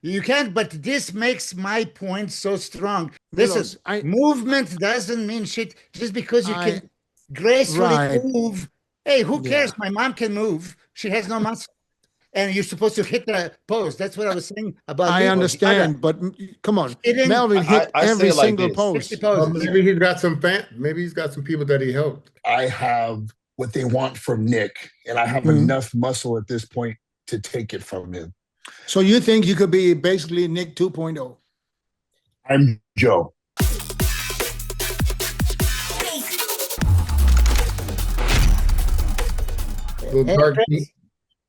You can't, but this makes my point so strong. Listen, Milos, I, movement doesn't mean shit. Just because you I, can gracefully right, move. Hey, who yeah, cares? My mom can move. She has no muscle. And you're supposed to hit the post. That's what I was saying about I Leo. The other understand, but come on, hitting Melvin hit I say every it like single this. 60 post. Well, poses. maybe he's got some fan. Maybe he's got some people that he helped. I have what they want from Nick, and I have Mhm. enough muscle at this point to take it from him. So you think you could be basically Nick 2.0? I'm Joe. Little Hey, dark. Chris,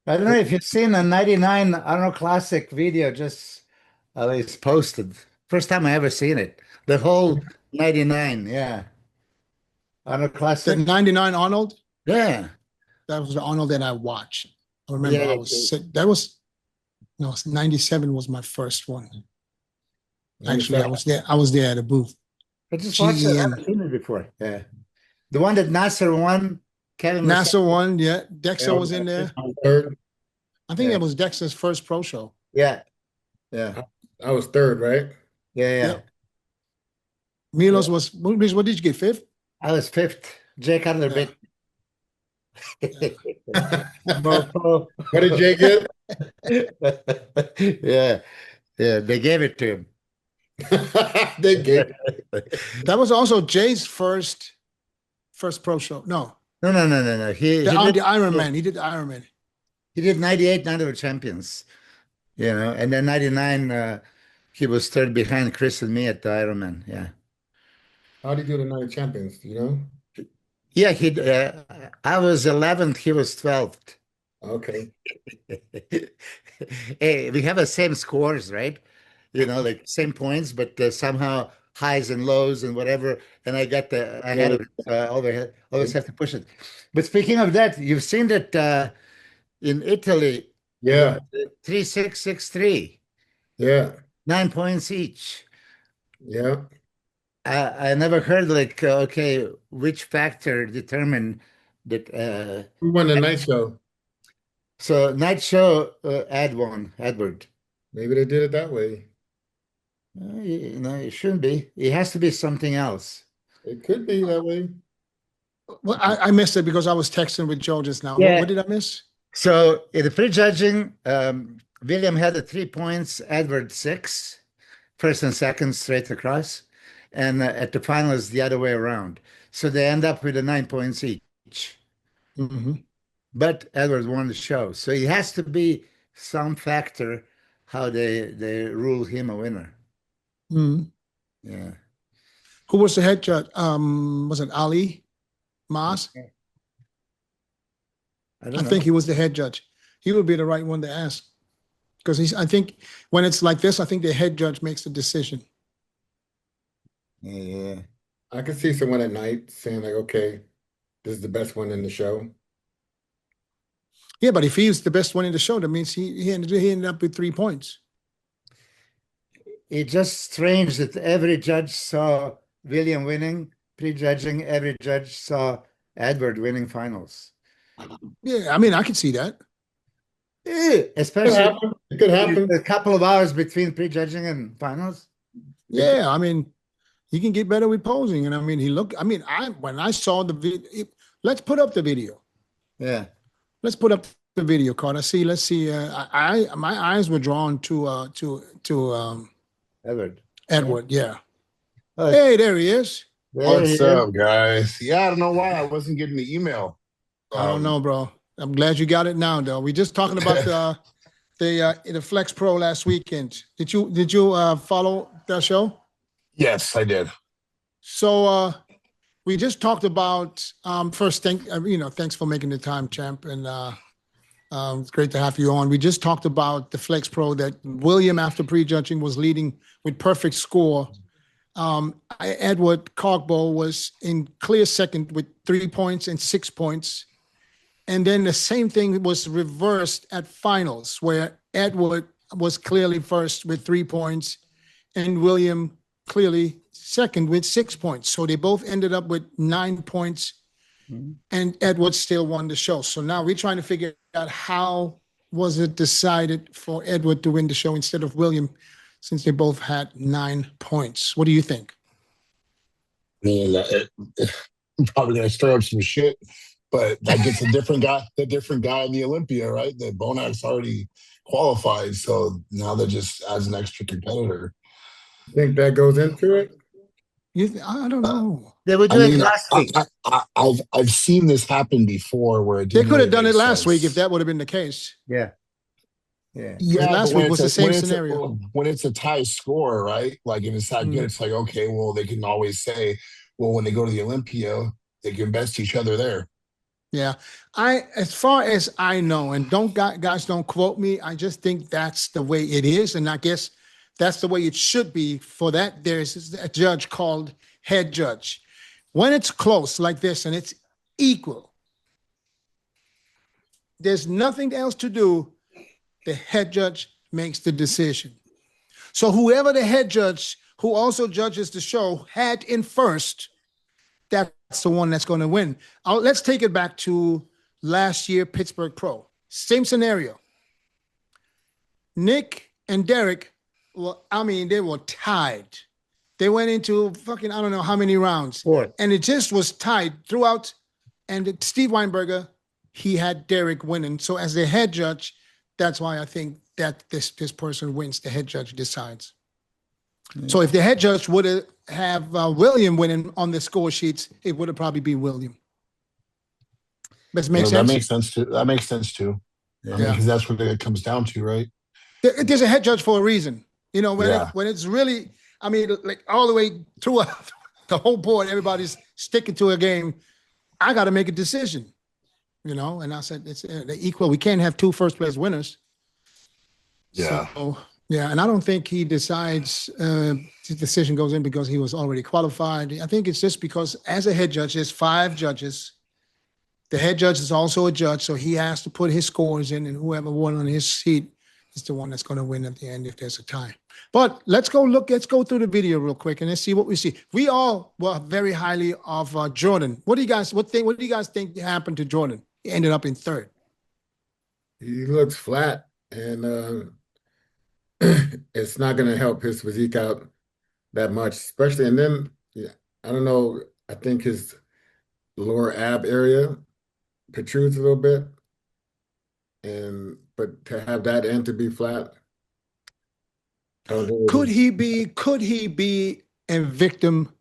I don't know if you've seen a 99 Arnold Classic video just it's posted. First time I ever seen it. The whole 99, yeah. Arnold The Classic. 99 Arnold, Yeah. that was the Arnold that I watched. I remember Yeah. I was sick. That was, no, 97 was my first one. Actually, I was there at a booth. I just watched it. I GEN. haven't seen it before. Yeah. The one that Nasser won, Kevin was NASA won, yeah. Dexter Yeah, was in there. third. I think Yeah. that was Dexter's first pro show. Yeah. Yeah. I was third, right? Yeah. Yeah. Yep. Milos was, what did you get, fifth? I was fifth. Jay Cutler Yeah. bit. What did Jay get? Yeah. Yeah. They gave it to him. They gave. That was also Jay's first pro show. No, No. He the did, Iron Man. He did the Iron Man. he did 98 Night of the Champions, and then 99, he was third behind Chris and me at the Ironman. Yeah. How did he do the Night of Champions? Do you know? Yeah, I was 11th, he was 12th. Okay. Hey, we have the same scores, right? Like same points, but somehow highs and lows and whatever. And I got the ahead of it. Always have to push it. But speaking of that, you've seen that in Italy, Yeah. 3,663, Yeah. 9 points each. Yeah. I never heard like okay, which factor determined that. Who won the night show? So night show Edward. Maybe they did it that way. It shouldn't be. It has to be something else. It could be that way. Well, I missed it because I was texting with Joe just now. Yeah. What did I miss? So in the prejudging, William had 3 points, Edward 6, first and second straight across, and at the finals the other way around. So they end up with 9 points each. Mm-hmm. But Edward won the show, so it has to be some factor how they rule him a winner. Mm-hmm. Yeah. Who was the head judge? Was it Ali Mas? I I don't know. think he was the head judge. He would be the right one to ask because I think when it's like this, I think the head judge makes the decision. Yeah. I could see someone at night saying like, okay, this is the best one in the show. Yeah, but if he was the best one in the show, that means he ended up with 3 points. It's just strange that every judge saw William winning, prejudging, every judge saw Edward winning finals. Yeah, I mean, I could see that. Especially It could happen. a couple of hours between prejudging and finals. Yeah, I mean, he can get better with posing, and I mean, when I saw the video, let's put up the video. Yeah. Let's put up the video, Carter. Let's see. My eyes were drawn to Edward. Edward. Yeah. Oh, Hey, there he is. there What's he is. up, guys? Yeah, I don't know why I wasn't getting the email. I don't know, bro. I'm glad you got it now, though. We're just talking about the Flex Pro last weekend. Did you follow that show? Yes, I did. So we just talked about first. Thanks for making the time, champ, and it's great to have you on. We just talked about the Flex Pro that William, after prejudging, was leading with perfect score. Edward Cogbo was in clear second with 3 points and 6 points. And then the same thing was reversed at finals, where Edward was clearly first with 3 points and William clearly second with 6 points. So they both ended up with 9 points, and Edward still won the show. So now we're trying to figure out how was it decided for Edward to win the show instead of William, since they both had 9 points? What do you think? I mean, I'm probably gonna stir up some shit, but that gets the different guy in the Olympia, right? The Bonak's already qualified, so now they're just as an extra competitor. Think that goes into it? I don't know. They would I do it mean, last week. I've seen this happen before where it They didn't could have really done it make last week if sense. that would have been the case. Yeah. Yeah. Yeah, Last but week was the same scenario. when it's a tie score, right? Like if it's that good, it's like okay, well they can always say, well when they go to the Olympia, they can best each other there. Yeah, as far as I know, and guys don't quote me. I just think that's the way it is, and I guess that's the way it should be. For that, there's a judge called head judge. When it's close like this and it's equal, there's nothing else to do. The head judge makes the decision. So whoever the head judge, who also judges the show, had in first, that's the one that's going to win. Let's take it back to last year, Pittsburgh Pro. Same scenario. Nick and Derek, they were tied. They went into fucking, I don't know how many rounds. 4. And it just was tied throughout. And Steve Weinberger, he had Derek winning. So as the head judge, that's why I think that this person wins. The head judge decides. Yeah. So if the head judge would have William winning on the score sheets, it would have probably been William. But makes sense? That makes sense too. That makes sense too. Yeah. I mean, because that's what it comes down to, right? There's a head judge for a reason. You know, when it's really, I mean, like all the way through the whole board, everybody's sticking to a game. I got to make a decision. You know, and I said it's equal. We can't have 2 first place winners. Yeah. So, yeah, and I don't think he decides the decision goes in because he was already qualified. I think it's just because as a head judge, there's 5 judges. The head judge is also a judge, so he has to put his scores in, and whoever won on his seat is the one that's going to win at the end if there's a tie. But let's go through the video real quick and let's see what we see. We all were very highly of Jordan. What do you guys think happened to Jordan? He ended up in 3rd. He looks flat, and it's not going to help his physique out that much, especially. And then, I don't know, I think his lower ab area protrudes a little bit, but to have that and to be flat. Could he be a victim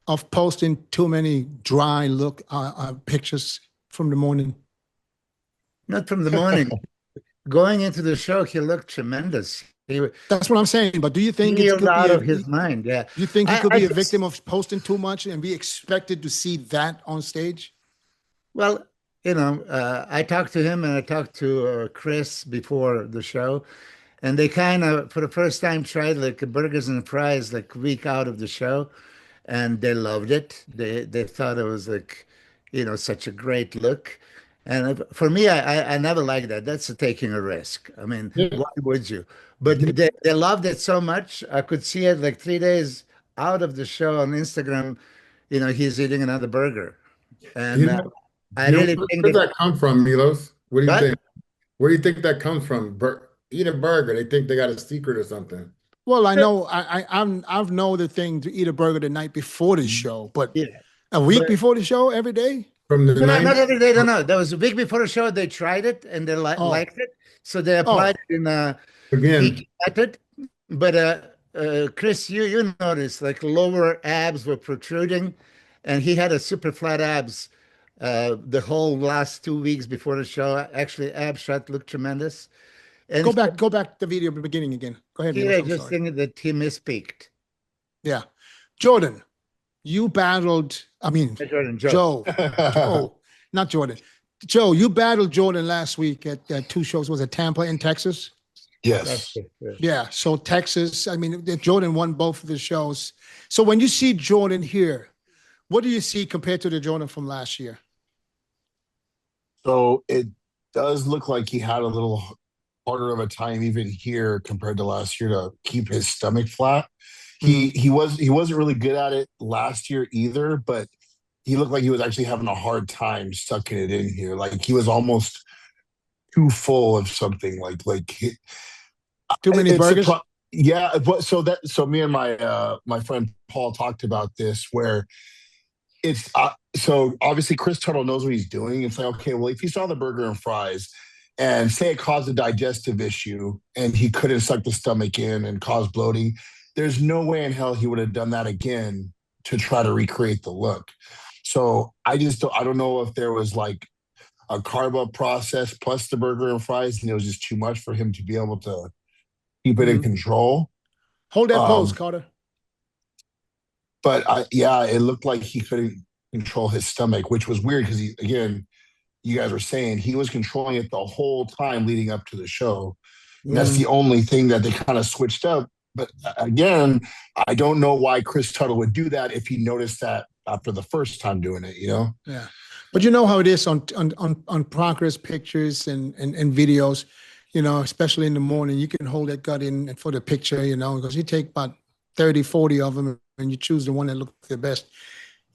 of posting too many dry look pictures from the morning? Not from the morning. Going into the show, he looked tremendous. That's what I'm saying. But do you think it's out of his mind? Yeah. You think he could be a victim of posting too much and be expected to see that on stage? Well, I talked to him and I talked to Chris before the show, and they kind of, for the first time, tried like burgers and fries like week out of the show, and they loved it. They thought it was like, such a great look. And for me, I never liked that. That's taking a risk. I mean, why would you? But they loved it so much. I could see it like 3 days out of the show on Instagram. He's eating another burger. And I really think where does that come from, Milos? What do you think? Where do you think that comes from? Eat a burger. They think they got a secret or something. Well, I know I've known the thing to eat a burger the night before the show, but a week before the show, every day. From the not every day. No. That was a week before the show. They tried it and they liked it, so they applied it in again method. But Chris, you noticed like lower abs were protruding, and he had a super flat abs the whole last 2 weeks before the show. Actually, ab shot looked tremendous. And go back the video at the beginning again. Go ahead. Yeah, just thinking that he misspeaked. Yeah, Jordan. You battled, Joe. Not Jordan. Joe, you battled Jordan last week at 2 shows. Was it Tampa and Texas? Yes. Yeah. So Texas, Jordan won both of the shows. So when you see Jordan here, what do you see compared to the Jordan from last year? So it does look like he had a little harder of a time even here compared to last year to keep his stomach flat. He wasn't really good at it last year either, but he looked like he was actually having a hard time sucking it in here. Like he was almost too full of something Too many it's a burgers. yeah. But so me and my friend Paul talked about this where it's so obviously Chris Tuttle knows what he's doing. It's like, okay, well, if he saw the burger and fries and say it caused a digestive issue and he couldn't suck the stomach in and cause bloating, there's no way in hell he would have done that again to try to recreate the look. So I don't know if there was like a carb up process plus the burger and fries, and it was just too much for him to be able to keep it in Mhm. control. Hold that pose, Um, Carter. but yeah, it looked like he couldn't control his stomach, which was weird because again, you guys were saying he was controlling it the whole time leading up to the show. And that's Mhm. the only thing that they kind of switched up. But again, I don't know why Chris Tuttle would do that if he noticed that after the first time doing it, you know? Yeah. But you know how it is on progress pictures and videos, especially in the morning, you can hold that gut in for the picture, because you take about 30, 40 of them and you choose the one that looks the best.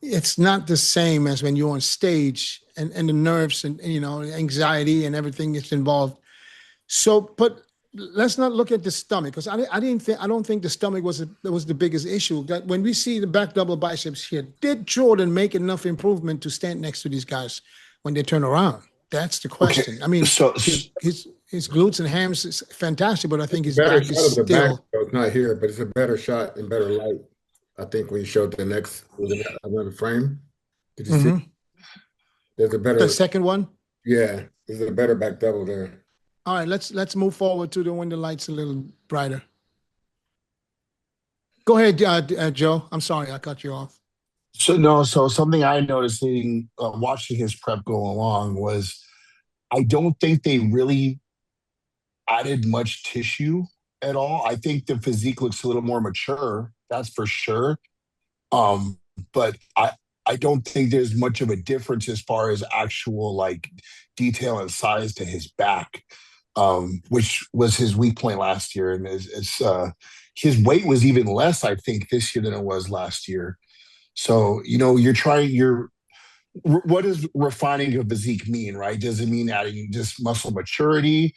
It's not the same as when you're on stage and the nerves and anxiety and everything that's involved. So, but let's not look at the stomach because I don't think the stomach was the biggest issue. That when we see the back double biceps here, did Jordan make enough improvement to stand next to these guys when they turn around? That's the Okay. question. I mean, So, his glutes and hams is fantastic, but I think his Better back shot is of the back, still. so it's not here, but it's a better shot and better light. I think when you showed the next was another frame, did you see? Mhm. There's a The better, second one. yeah, there's a better back double there. All right, let's move forward to the when the light's a little brighter. Go ahead, Joe. I'm sorry, I cut you off. so no, so something I noticed watching his prep go along was I don't think they really added much tissue at all. I think the physique looks a little more mature, that's for sure. Um, but I don't think there's much of a difference as far as actual like detail and size to his back, which was his weak point last year. And his weight was even less, I think, this year than it was last year. So, what does refining a physique mean, right? Does it mean adding just muscle maturity,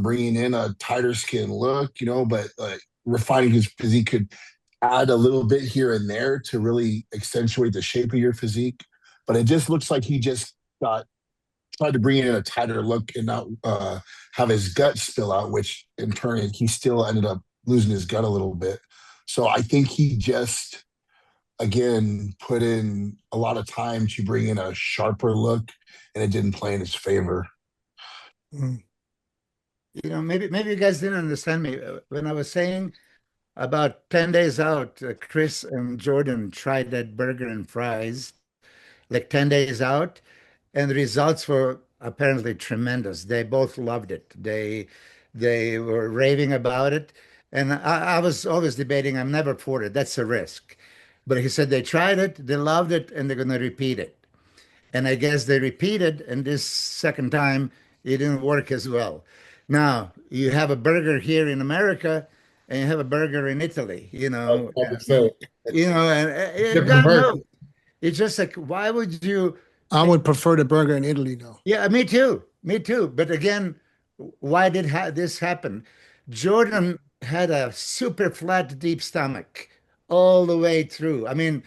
bringing in a tighter skin look, but refining his physique could add a little bit here and there to really accentuate the shape of your physique. But it just looks like he just got tried to bring in a tighter look and not have his gut spill out, which in turn he still ended up losing his gut a little bit. So I think he just again put in a lot of time to bring in a sharper look, and it didn't play in his favor. Mm. Maybe you guys didn't understand me when I was saying about 10 days out, Chris and Jordan tried that burger and fries like 10 days out, and the results were apparently tremendous. They both loved it. They were raving about it. And I was always debating, I'm never for it. That's a risk. But he said they tried it, they loved it, and they're going to repeat it. And I guess they repeated, and this second time it didn't work as well. Now, you have a burger here in America and you have a burger in Italy, I was about to say, and different God version. knows. It's just like, why would you? I would prefer the burger in Italy, though. Yeah, me too. Me too. But again, why did this happen? Jordan had a super flat, deep stomach all the way through. I mean,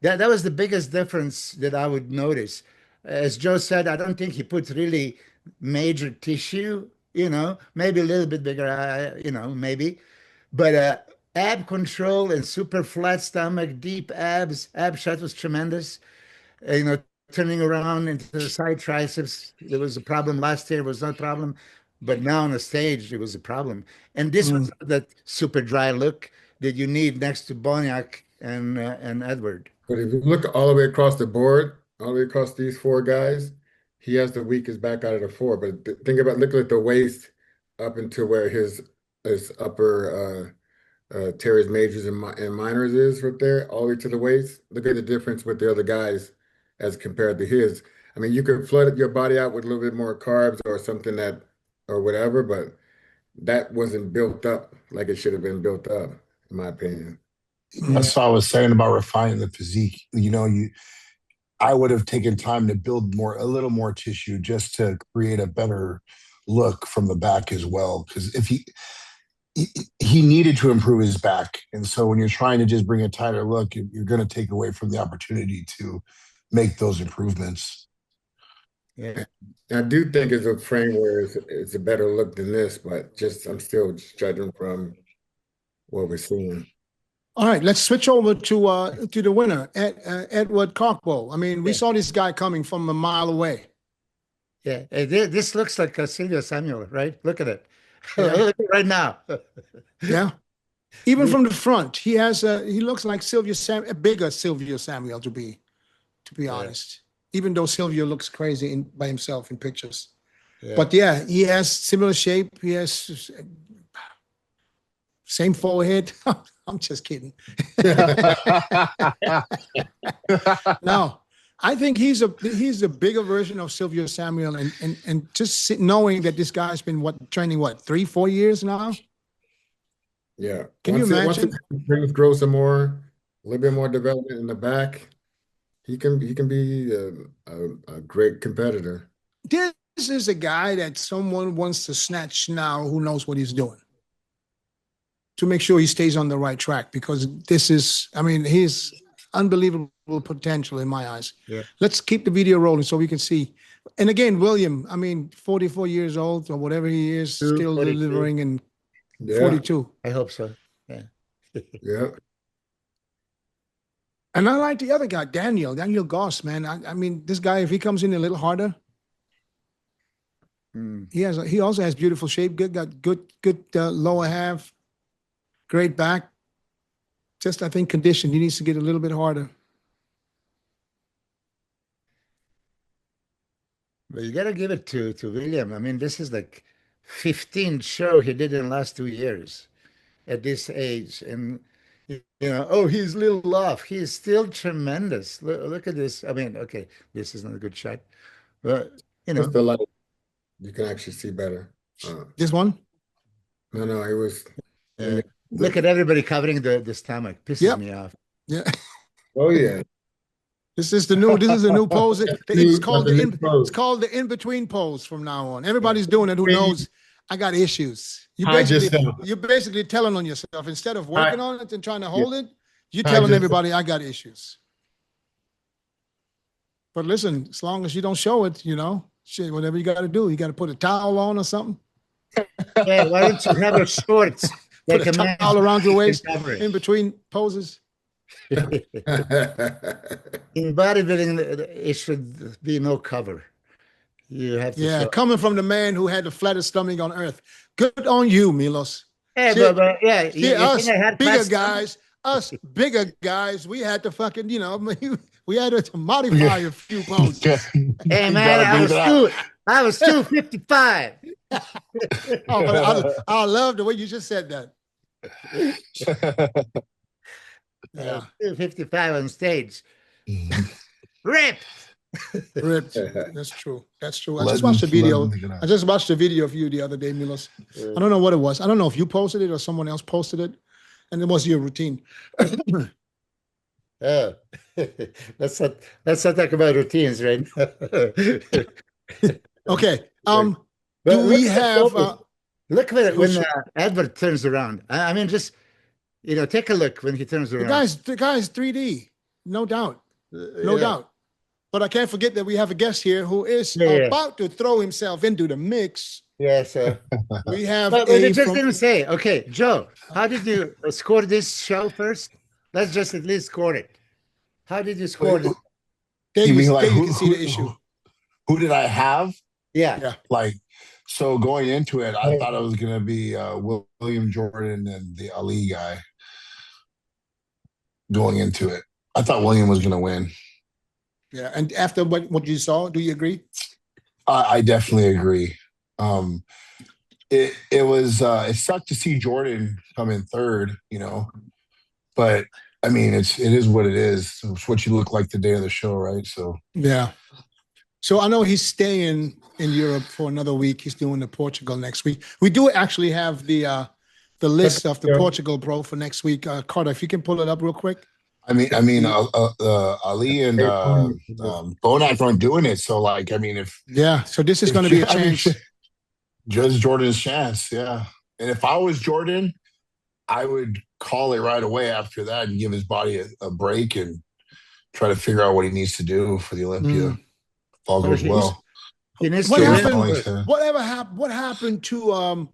that was the biggest difference that I would notice. As Joe said, I don't think he put really major tissue, maybe a little bit bigger, maybe. But ab control and super flat stomach, deep ab shot was tremendous. You know, turning around into the side triceps. There was a problem last year, it was not a problem, but now on the stage, it was a problem. And this was Mm. that super dry look that you need next to Boniak and Edward. But if you look all the way across the board, all the way across these four guys, he has the weakest back out of the four. But think about looking at the waist up into where his upper teres majors and minors is right there, all the way to the waist. Look at the difference with the other guys as compared to his. I mean, you could flood your body out with a little bit more carbs or something or whatever, but that wasn't built up like it should have been built up, in my opinion. Mm. That's what I was saying about refining the physique. I would have taken time to build a little more tissue just to create a better look from the back as well. Because if he needed to improve his back, and so when you're trying to just bring a tighter look, you're going to take away from the opportunity to make those improvements. Yeah. I do think it's a frame where it's a better look than this, but I'm still judging from what we're seeing. All right, let's switch over to the winner, Edward Cockbull. I mean, we saw this guy coming from a mile away. Yeah. This looks like Silvio Samuel, right? Look at it. Yeah. Look at it right now. Yeah. Even from the front, he looks like a bigger Silvio Samuel, to be honest. Even though Silvio looks crazy by himself in pictures. Yeah. But yeah, he has similar shape. He has same forehead. I'm just kidding. No, I think he's a bigger version of Silvio Samuel, and just knowing that this guy's been training 3-4 years now. Yeah. Can you imagine? Once things grow some more, a little bit more development in the back, he can be a great competitor. This is a guy that someone wants to snatch now who knows what he's doing, to make sure he stays on the right track, because he's unbelievable potential in my eyes. Yeah. Let's keep the video rolling so we can see. And again, William, 44 years old or whatever he is, still 42. delivering, and 42. I hope so. Yeah. Yeah. And I like the other guy, Daniel Goss, man. I mean, this guy, if he comes in a little harder, he also has beautiful shape. Got good lower half, great back. Just, I think, condition. He needs to get a little bit harder. But you got to give it to William. I mean, this is like 15th show he did in the last 2 years at this age. And, he's a little off. He is still tremendous. Look at this. I mean, okay, this isn't a good shot. But, Just the light, you can actually see better. This one? No, it was. Look at everybody covering the stomach. Pisses me off. Yeah. Oh yeah. This is the new pose. It's called the in-between pose from now on. Everybody's doing it who knows I got issues. You're basically telling on yourself. Instead of working on it and trying to hold it, you're telling everybody I got issues. But listen, as long as you don't show it, shit, whatever you got to do, you got to put a towel on or something. Yeah, why don't you have a shorts? Put a towel around your waist in between poses. In bodybuilding, it should be no cover. You have to. Yeah, coming from the man who had the flattest stomach on earth. Good on you, Milos. Hey, us bigger guys, we had to fucking, we had to modify a few pounds. Hey man, I was 255. Oh, but I love the way you just said that. Yeah, 255 on stage. Ripped. That's true. I just watched the video of you the other day, Milos. I don't know what it was. I don't know if you posted it or someone else posted it, and it was your routine. Oh, let's not talk about routines, right? Okay. Do we have? Look at it when Edward turns around. I mean, just take a look when he turns around. The guy's 3D, no doubt, no doubt. But I can't forget that we have a guest here who is about to throw himself into the mix. Yes, we have. But they just didn't say. Okay, Joe, how did you score this show first? Let's just at least score it. How did you score it? There you can see the issue. Who did I have? Yeah. So going into it, I thought it was going to be William Jordan and the Ali guy. Going into it, I thought William was going to win. Yeah, and after what you saw, do you agree? I definitely agree. It sucked to see Jordan come in third, but I mean, it is what it is. It's what you look like the day of the show, right? So yeah. So I know he's staying in Europe for another week. He's doing the Portugal next week. We do actually have the list of the Portugal Pro for next week. Carter, if you can pull it up real quick. I mean, Ali and Bonac aren't doing it. So, so this is going to be a chance. Just Jordan's chance, yeah. And if I was Jordan, I would call it right away after that and give his body a break and try to figure out what he needs to do for the Olympia. Mm. If all So goes well. he needs What to Jordan's win happened? calling first. him. What happened to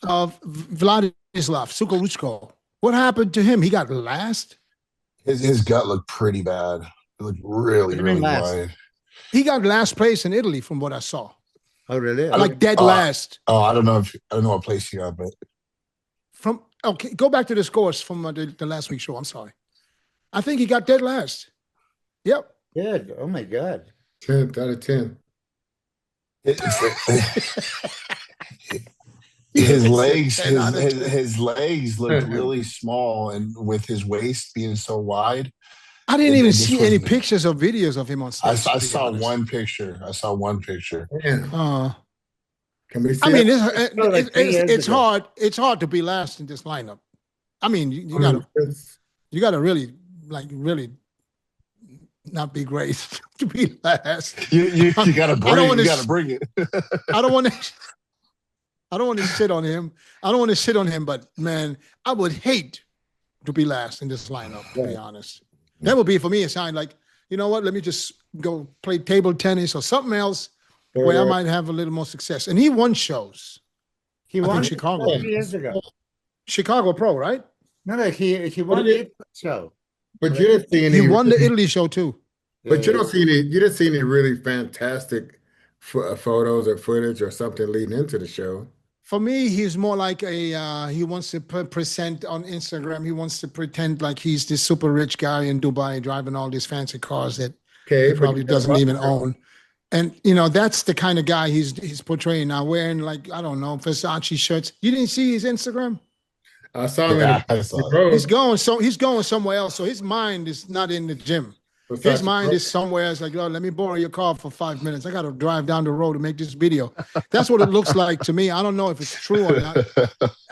Vladislav Sukaruchko? What happened to him? He got last. His gut looked pretty bad. It looked really, What do you mean really last? wide. He got last place in Italy, from what I saw. Oh, really? Like dead Uh, last. Oh, I don't know what place he got, but From okay, go back to the scores from the last week's show. I'm sorry. I think he got dead last. Yep. Good. Oh my God. 10th out of 10. his legs, 10 out of 10. his legs looked really small, and with his waist being so wide, I didn't It- even it just see any wasn't- pictures or videos of him on I, stage. I to be saw honest. one picture. I saw one picture. Man, can we see I mean, it? Like 3 years it's ago. hard. It's hard to be last in this lineup. I mean, you I mean, gotta really not be great to be last. You gotta I don't bring wanna you s- gotta bring it. I don't want to. I don't want to sit on him. I don't want to sit on him. But man, I would hate to be last in this lineup. To be Right. honest, that would be for me a sign like, you know what? Let me just go play table tennis or something else where I might have a little more success. And he won shows. He I think won Chicago. 3 years ago. Chicago Pro, right? No, he won did- the show. But you didn't see any. He won the Italy show too. But you don't see any. You didn't see any really fantastic photos or footage or something leading into the show. For me, he's more like he wants to present on Instagram. He wants to pretend like he's this super rich guy in Dubai driving all these fancy cars that Okay, he but probably you doesn't got even Russell. own. And you know, that's the kind of guy he's portraying now, wearing like, I don't know, Versace shirts. You didn't see his Instagram? I saw him Yeah, in I saw the it. pro. He's going somewhere else. So his mind is not in the gym. His Versace mind pro. is somewhere. It's like, oh, let me borrow your car for 5 minutes. I got to drive down the road to make this video. That's what it looks like to me. I don't know if it's true or not.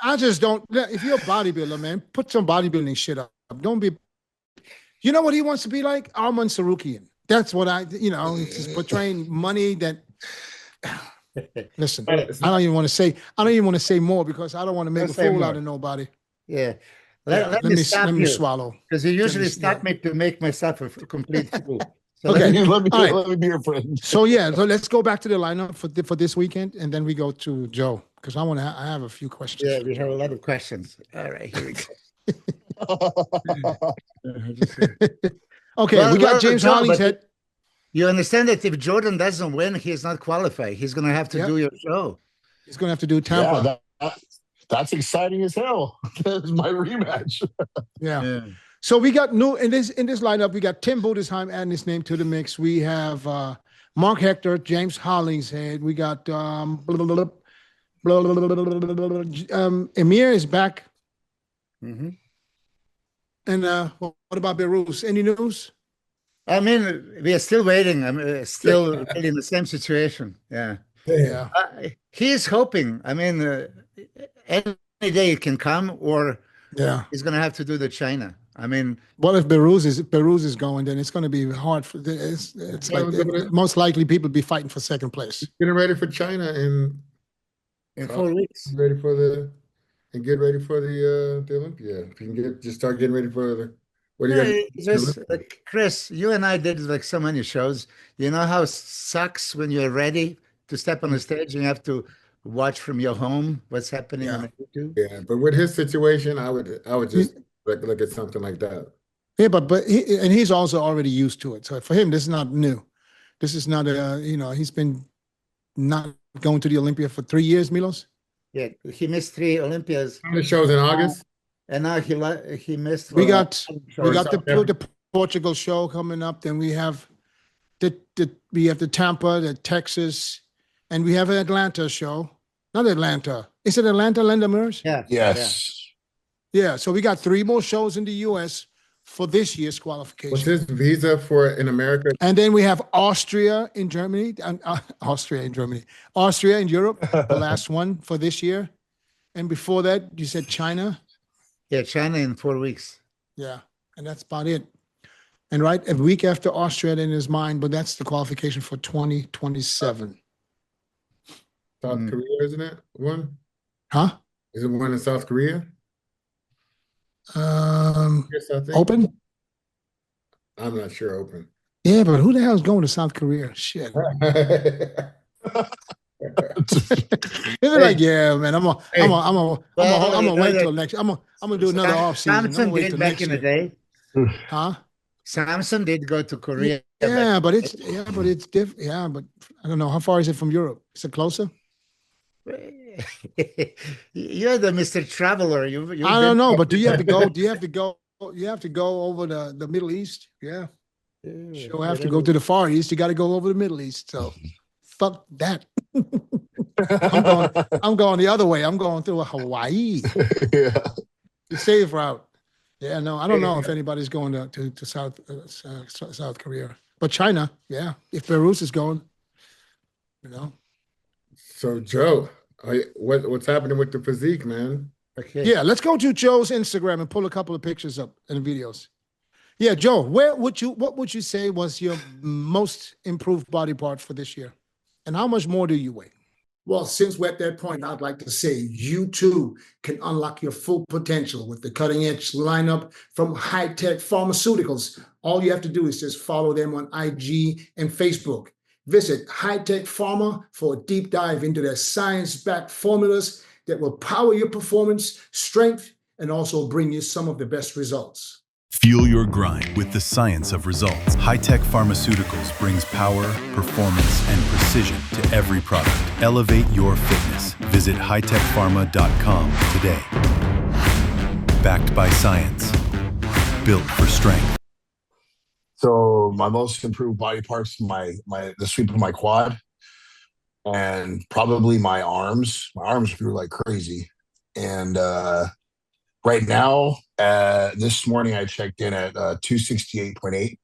I just don't. If you're a bodybuilder, man, put some bodybuilding shit up. Don't be. You know what he wants to be like? Arman Sarukian. That's what he's just portraying money that. Listen, I don't even want to say. I don't even want to say more because I don't want to make Don't a say fool more. out of nobody. Yeah. Yeah, Let me stop let me you swallow. because you usually me- stop yeah. me to make myself a complete fool. So Okay. let me All right. let me be your friend. So yeah, so let's go back to the lineup for this weekend, and then we go to Joe because I have a few questions. yeah, for we have a Joe. lot of questions. All right, here we go. Okay, Well, we got well, James Joe, Hollingshead. You understand that if Jordan doesn't win, he's not qualified. He's going to have to Yep. do your show. He's going to have to do Tampa. Yeah, that's exciting as hell. That's my rematch. Yeah. So we got new in this lineup. We got Tim Budesheim adding his name to the mix. We have Mark Hector, James Hollingshead. We got Emir is back. Mm-hmm. And what about Behrouz? Any news? I mean, we are still waiting. I'm still really in the same situation. Yeah. Yeah. He's hoping. I mean, any day it can come, or Yeah. he's going to have to do the China. I mean, What if Behrouz is going? Then it's going to be hard for. It's like most likely people be fighting for second place. Getting ready for China and in 4 weeks. get ready for the Olympia. If you can just start getting ready for the what do you Yeah, got? just like Chris, you and I did like so many shows. You know how it sucks when you're ready to step on the stage and you have to watch from your home what's happening on YouTube. Yeah, but with his situation, I would just look at something like that. Yeah, but he's also already used to it. So for him, this is not new. This is not he's been not going to the Olympia for 3 years, Milos. Yeah, he missed 3 Olympias, How many shows in August? and now he missed. We got South the Portugal show coming up. Then we have the Tampa, the Texas, and we have an Atlanta show. Not Atlanta. Is it Atlanta, Lendamers? Yeah. Yes. Yeah. So we got 3 more shows in the U.S. for this year's What's qualification. his visa for in America? And then we have Austria in Germany, and Austria in Europe, the last one for this year. And before that, you said China. Yeah, China in 4 weeks. Yeah, and that's about it. And right, a week after Austria in his mind, but that's the qualification for 2027. South Mm. Korea, isn't it? One? Huh? Is it one in South Korea? Yes, I think. Open? I'm not sure. Open. Yeah, but who the hell's going to South Korea? Shit. They're like, yeah, man, I'm gonna wait till next. I'm gonna do another off season. I'm gonna Samson wait did till back next in the year. day. Huh? Samson did go to Korea. Yeah, but it's different. Yeah, but I don't know. How far is it from Europe? Is it closer? You're the Mr. Traveler. You've I been don't know, but do you have to go? Do you have to go? You have to go over the Middle East? Yeah. Sure have to go to the Far East. You got to go over the Middle East. So fuck that. I'm going the other way. I'm going through Hawaii. Yeah. The safe route. Yeah, no, I don't know if anybody's going to South Korea, but China, yeah. If Behrouz is going, you know. So Joe, what's happening with the physique, man? Okay. Yeah, let's go to Joe's Instagram and pull a couple of pictures up and videos. Yeah, Joe, what would you say was your most improved body part for this year? And how much more do you weigh? Well, since we're at that point, I'd like to say you too can unlock your full potential with the cutting edge lineup from High Tech Pharmaceuticals. All you have to do is just follow them on IG and Facebook. Visit High Tech Pharma for a deep dive into their science-backed formulas that will power your performance, strength, and also bring you some of the best results. Fuel your grind with the science of results. High-tech pharmaceuticals brings power, performance, and precision to every product. Elevate your fitness. Visit hightechpharma.com today. Backed by science. Built for strength. So my most improved body parts, the sweep of my quad, and probably my arms. My arms grew like crazy. And right now, this morning I checked in at 268.8,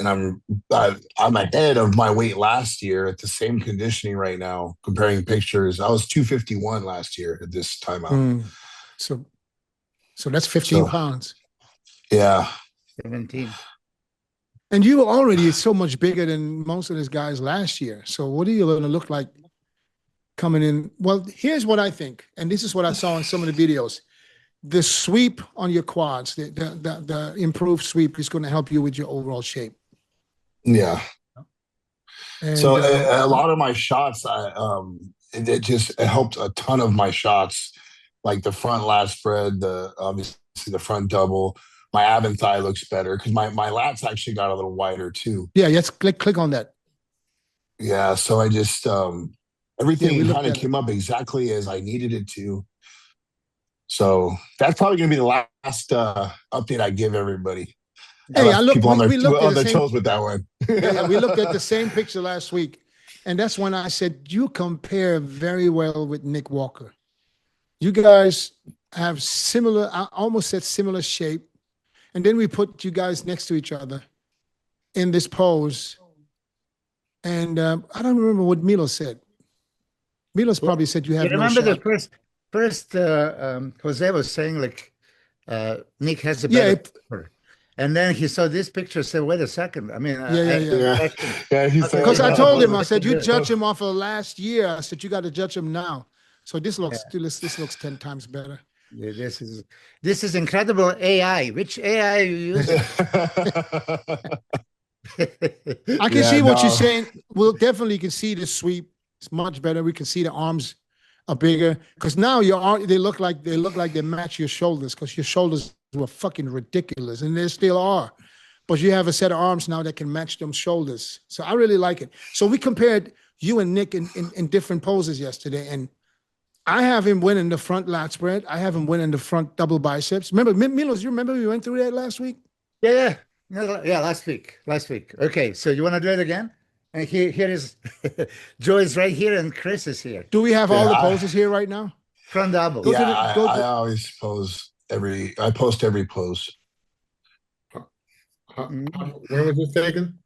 and I'm ahead of my weight last year at the same conditioning right now. Comparing pictures, I was 251 last year at this time out. So that's 15 pounds. Yeah. 17. And you were already so much bigger than most of these guys last year. So what are you going to look like coming in? Well, here's what I think, and this is what I saw in some of the videos. The sweep on your quads, the improved sweep is going to help you with your overall shape. Yeah. And, so a lot of my shots, it helped a ton of my shots, like the front lat spread, obviously the front double. My ab and thigh looks better because my lats actually got a little wider too. Yeah, yes, click on that. Yeah, so I just everything kind of came up exactly as I needed it to. So that's probably going to be the last update I give everybody. Hey, People on their toes with that one. Yeah, we looked at the same picture last week, and that's when I said you compare very well with Nick Walker. You guys have similar, I almost said similar shape, and then we put you guys next to each other in this pose, and I don't remember what Milo said. Milos probably said you have. You remember the first Jose was saying like Nick has a better picture. And then he saw this picture, said, "Wait a second! I mean, yeah." Because I told him, I said, "You judge him off of last year." I said, "You got to judge him now." So this looks 10 times better. Yeah, this is incredible AI. Which AI are you using? I can see what you're saying. We'll definitely can see the sweep. It's much better. We can see the arms are bigger because now they look like they match your shoulders because your shoulders were fucking ridiculous and they still are, but you have a set of arms now that can match them shoulders. So I really like it. So we compared you and Nick in different poses yesterday, and I have him winning the front lat spread. I have him winning the front double biceps. Remember, Milos, you remember we went through that last week? Yeah, last week. Okay, so you want to do it again? And here is Joe is right here and Chris is here. Do we have all the poses here right now? Front double. I always post every pose. When was this taken?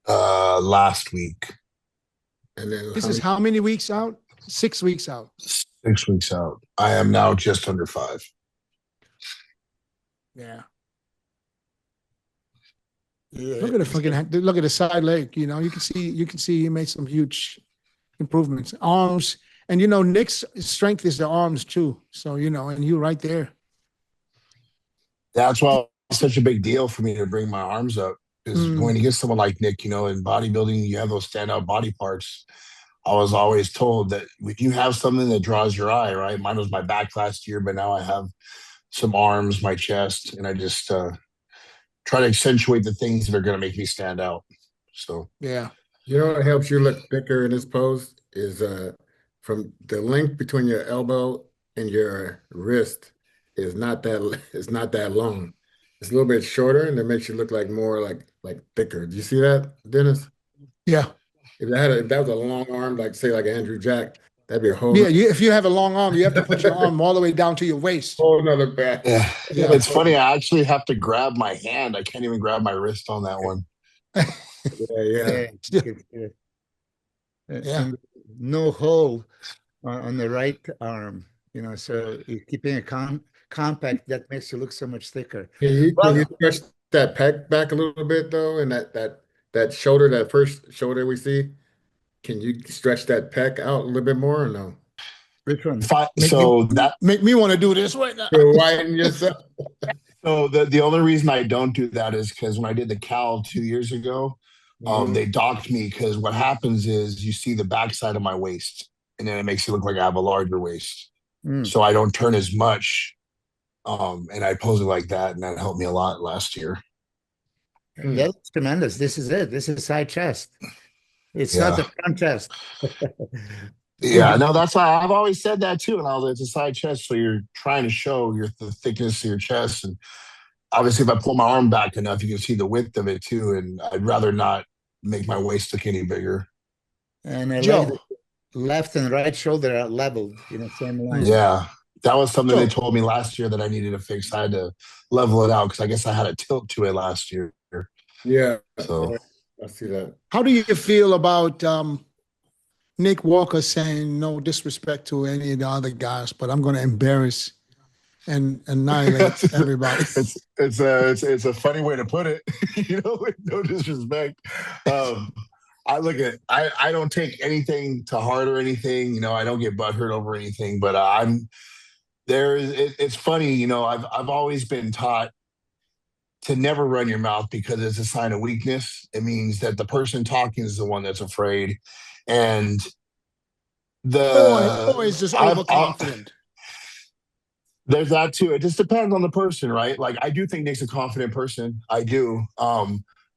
Last week. And then this is how many weeks out? 6 weeks out. 6 weeks out. I am now just under 5. Yeah. Look at the side leg. You know, you can see he made some huge improvements. Arms, and Nick's strength is the arms too. So and you right there. That's why it's such a big deal for me to bring my arms up. Because going against someone like Nick, in bodybuilding, you have those standout body parts. I was always told that if you have something that draws your eye, right? Mine was my back last year, but now I have some arms, my chest, and I just try to accentuate the things that are going to make me stand out. So yeah, What helps you look thicker in this pose is from the length between your elbow and your wrist is not that it's not that long. It's a little bit shorter, and it makes you look like more like thicker. Do you see that, Dennis? yeah, If that was a long arm, like say like Andrew Jack, that'd be a whole yeah. If you have a long arm, you have to put your arm all the way down to your waist. whole nother back. yeah, Yeah. it's funny. I actually have to grab my hand. I can't even grab my wrist on that one. Yeah. Yeah. And no hold on the right arm, so you're keeping it compact. That makes you look so much thicker. Can you stretch that pec back a little bit though, and that shoulder, that first shoulder we see? Can you stretch that pec out a little bit more or no? Which one? Make me want to do this right now. To widen yourself. So the only reason I don't do that is because when I did the Cal 2 years ago, they docked me because what happens is you see the backside of my waist, and then it makes it look like I have a larger waist. So I don't turn as much, and I pose it like that, and that helped me a lot last year. That looks tremendous. This is it. This is side chest. It's not the front chest. Yeah, no, that's why I've always said that too. And it's a side chest, so you're trying to show the thickness of your chest. And obviously, if I pull my arm back enough, you can see the width of it too. And I'd rather not make my waist look any bigger. And I like the left and right shoulder are leveled, same line. Yeah, that was something they told me last year that I needed to fix. I had to level it out because I guess I had a tilt to it last year. Yeah, so I see that. How do you feel about Nick Walker saying no disrespect to any of the other guys, but I'm going to embarrass and annihilate everybody? It's a funny way to put it, with no disrespect. I don't take anything to heart or anything. I don't get butthurt over anything, but it's funny. I've always been taught to never run your mouth because it's a sign of weakness. It means that the person talking is the one that's afraid. And is just overconfident. There's that too. It just depends on the person, right? Like I do think Nick's a confident person. I do.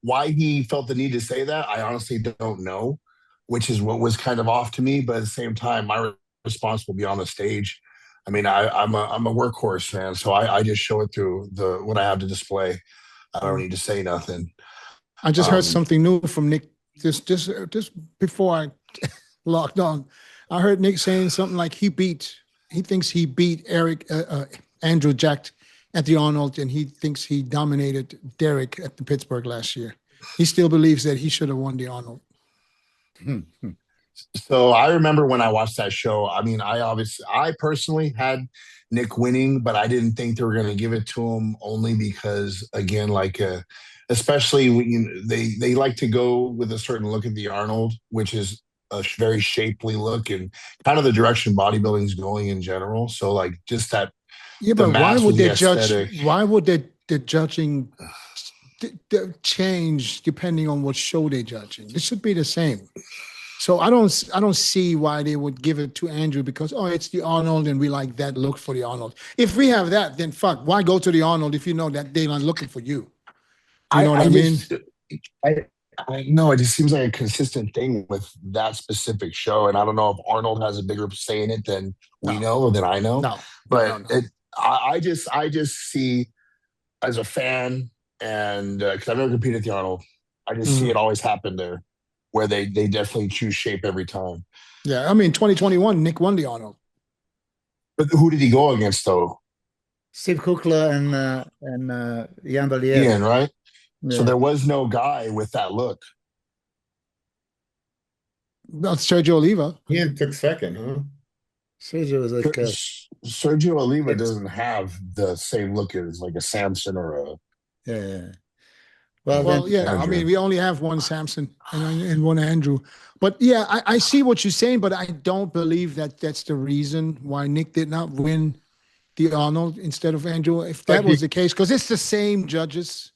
Why he felt the need to say that, I honestly don't know, which is what was kind of off to me. But at the same time, my response will be on the stage. I mean, I'm a workhorse, man. So I just show it through what I have to display. I don't need to say nothing. I just heard something new from Nick just before I locked on. I heard Nick saying something like he thinks he beat Andrew Jack at the Arnold, and he thinks he dominated Derek at the Pittsburgh last year. He still believes that he should have won the Arnold. So I remember when I watched that show, I mean, I personally had Nick winning, but I didn't think they were going to give it to him only because, again, especially when they like to go with a certain look at the Arnold, which is a very shapely look and kind of the direction bodybuilding is going in general. So just that. Yeah, but why would they judge? Why would the judging change depending on what show they're judging? It should be the same. So I don't see why they would give it to Andrew because it's the Arnold and we like that look for the Arnold. If we have that, then fuck, why go to the Arnold if you know that they're not looking for you? You know what I mean? I know it just seems like a consistent thing with that specific show, and I don't know if Arnold has a bigger say in it than we know or than I know. No, but no. I just see as a fan, and because I've never competed at the Arnold, I just see it always happen there, where they definitely choose shape every time. Yeah, I mean, 2021, Nick won the Arnold. But who did he go against though? Steve Kukla and Jan Valier. Ian, right? Yeah. So there was no guy with that look. Well, Sergio Oliva. Ian took second, huh? Sergio was like Sergio Oliva doesn't have the same look as like a Samson or a. Yeah. Well, Well, then, yeah, I mean, we only have one Samson and one Andrew. But yeah, I see what you're saying, but I don't believe that that's the reason why Nick did not win the Arnold instead of Andrew. If that Like was the case, because it's the same judges.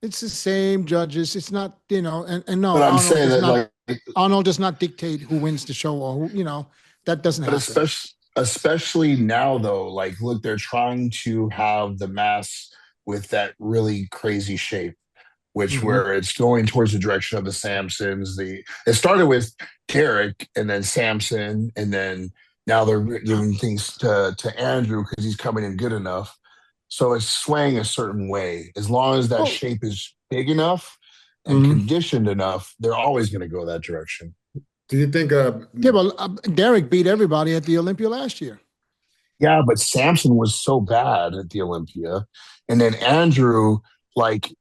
It's the same judges. It's not, and no, But I'm saying that, like, Arnold does not dictate who wins the show or who, that doesn't but happen. especially now though, like, look, they're trying to have the mass with that really crazy shape, which Mhm. where it's going towards the direction of the Samsons. It started with Derek and then Samson, and then now they're giving things to Andrew because he's coming in good enough. So it's swaying a certain way. As long as that Oh. shape is big enough and Mhm. conditioned enough, they're always going to go that direction. Do you think Yeah, well, Derek beat everybody at the Olympia last year. Yeah, but Samson was so bad at the Olympia, and then Andrew, like,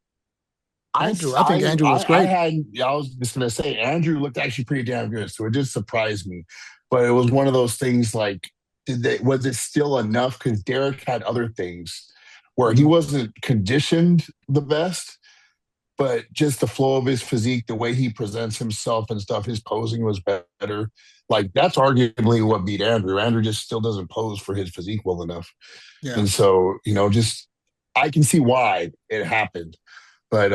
I think Andrew was great. I was just gonna say Andrew looked actually pretty damn good, so it did surprise me. But it was one of those things like, was it still enough? Because Derek had other things where he wasn't conditioned the best, but just the flow of his physique, the way he presents himself and stuff, his posing was better. Like, that's arguably what beat Andrew. Andrew just still doesn't pose for his physique well enough. Yeah. And so, just I can see why it happened. But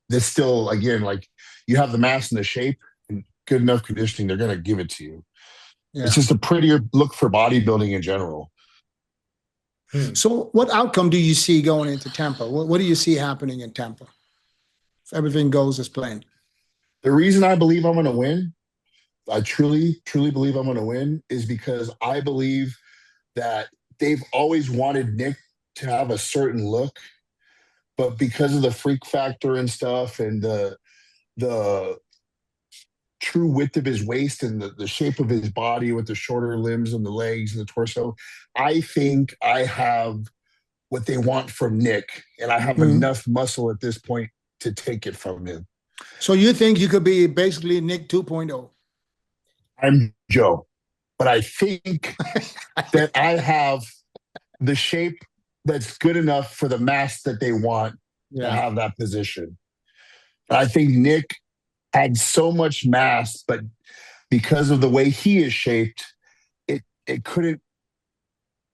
this still, again, like, you have the mass and the shape and good enough conditioning, they're gonna give it to you. Yeah. It's just a prettier look for bodybuilding in general. So what outcome do you see going into Tampa? What do you see happening in Tampa? If everything goes as planned. The reason I believe I'm gonna win, I truly, truly believe I'm gonna win, is because I believe that they've always wanted Nick to have a certain look, but because of the freak factor and stuff and the true width of his waist and the shape of his body with the shorter limbs and the legs and the torso, I think I have what they want from Nick, and I have enough muscle at this point to take it from him. So you think you could be basically Nick 2.0? I'm Joe, but I think that I have the shape that's good enough for the mass that they want to have that position. I think Nick had so much mass, but because of the way he is shaped, it couldn't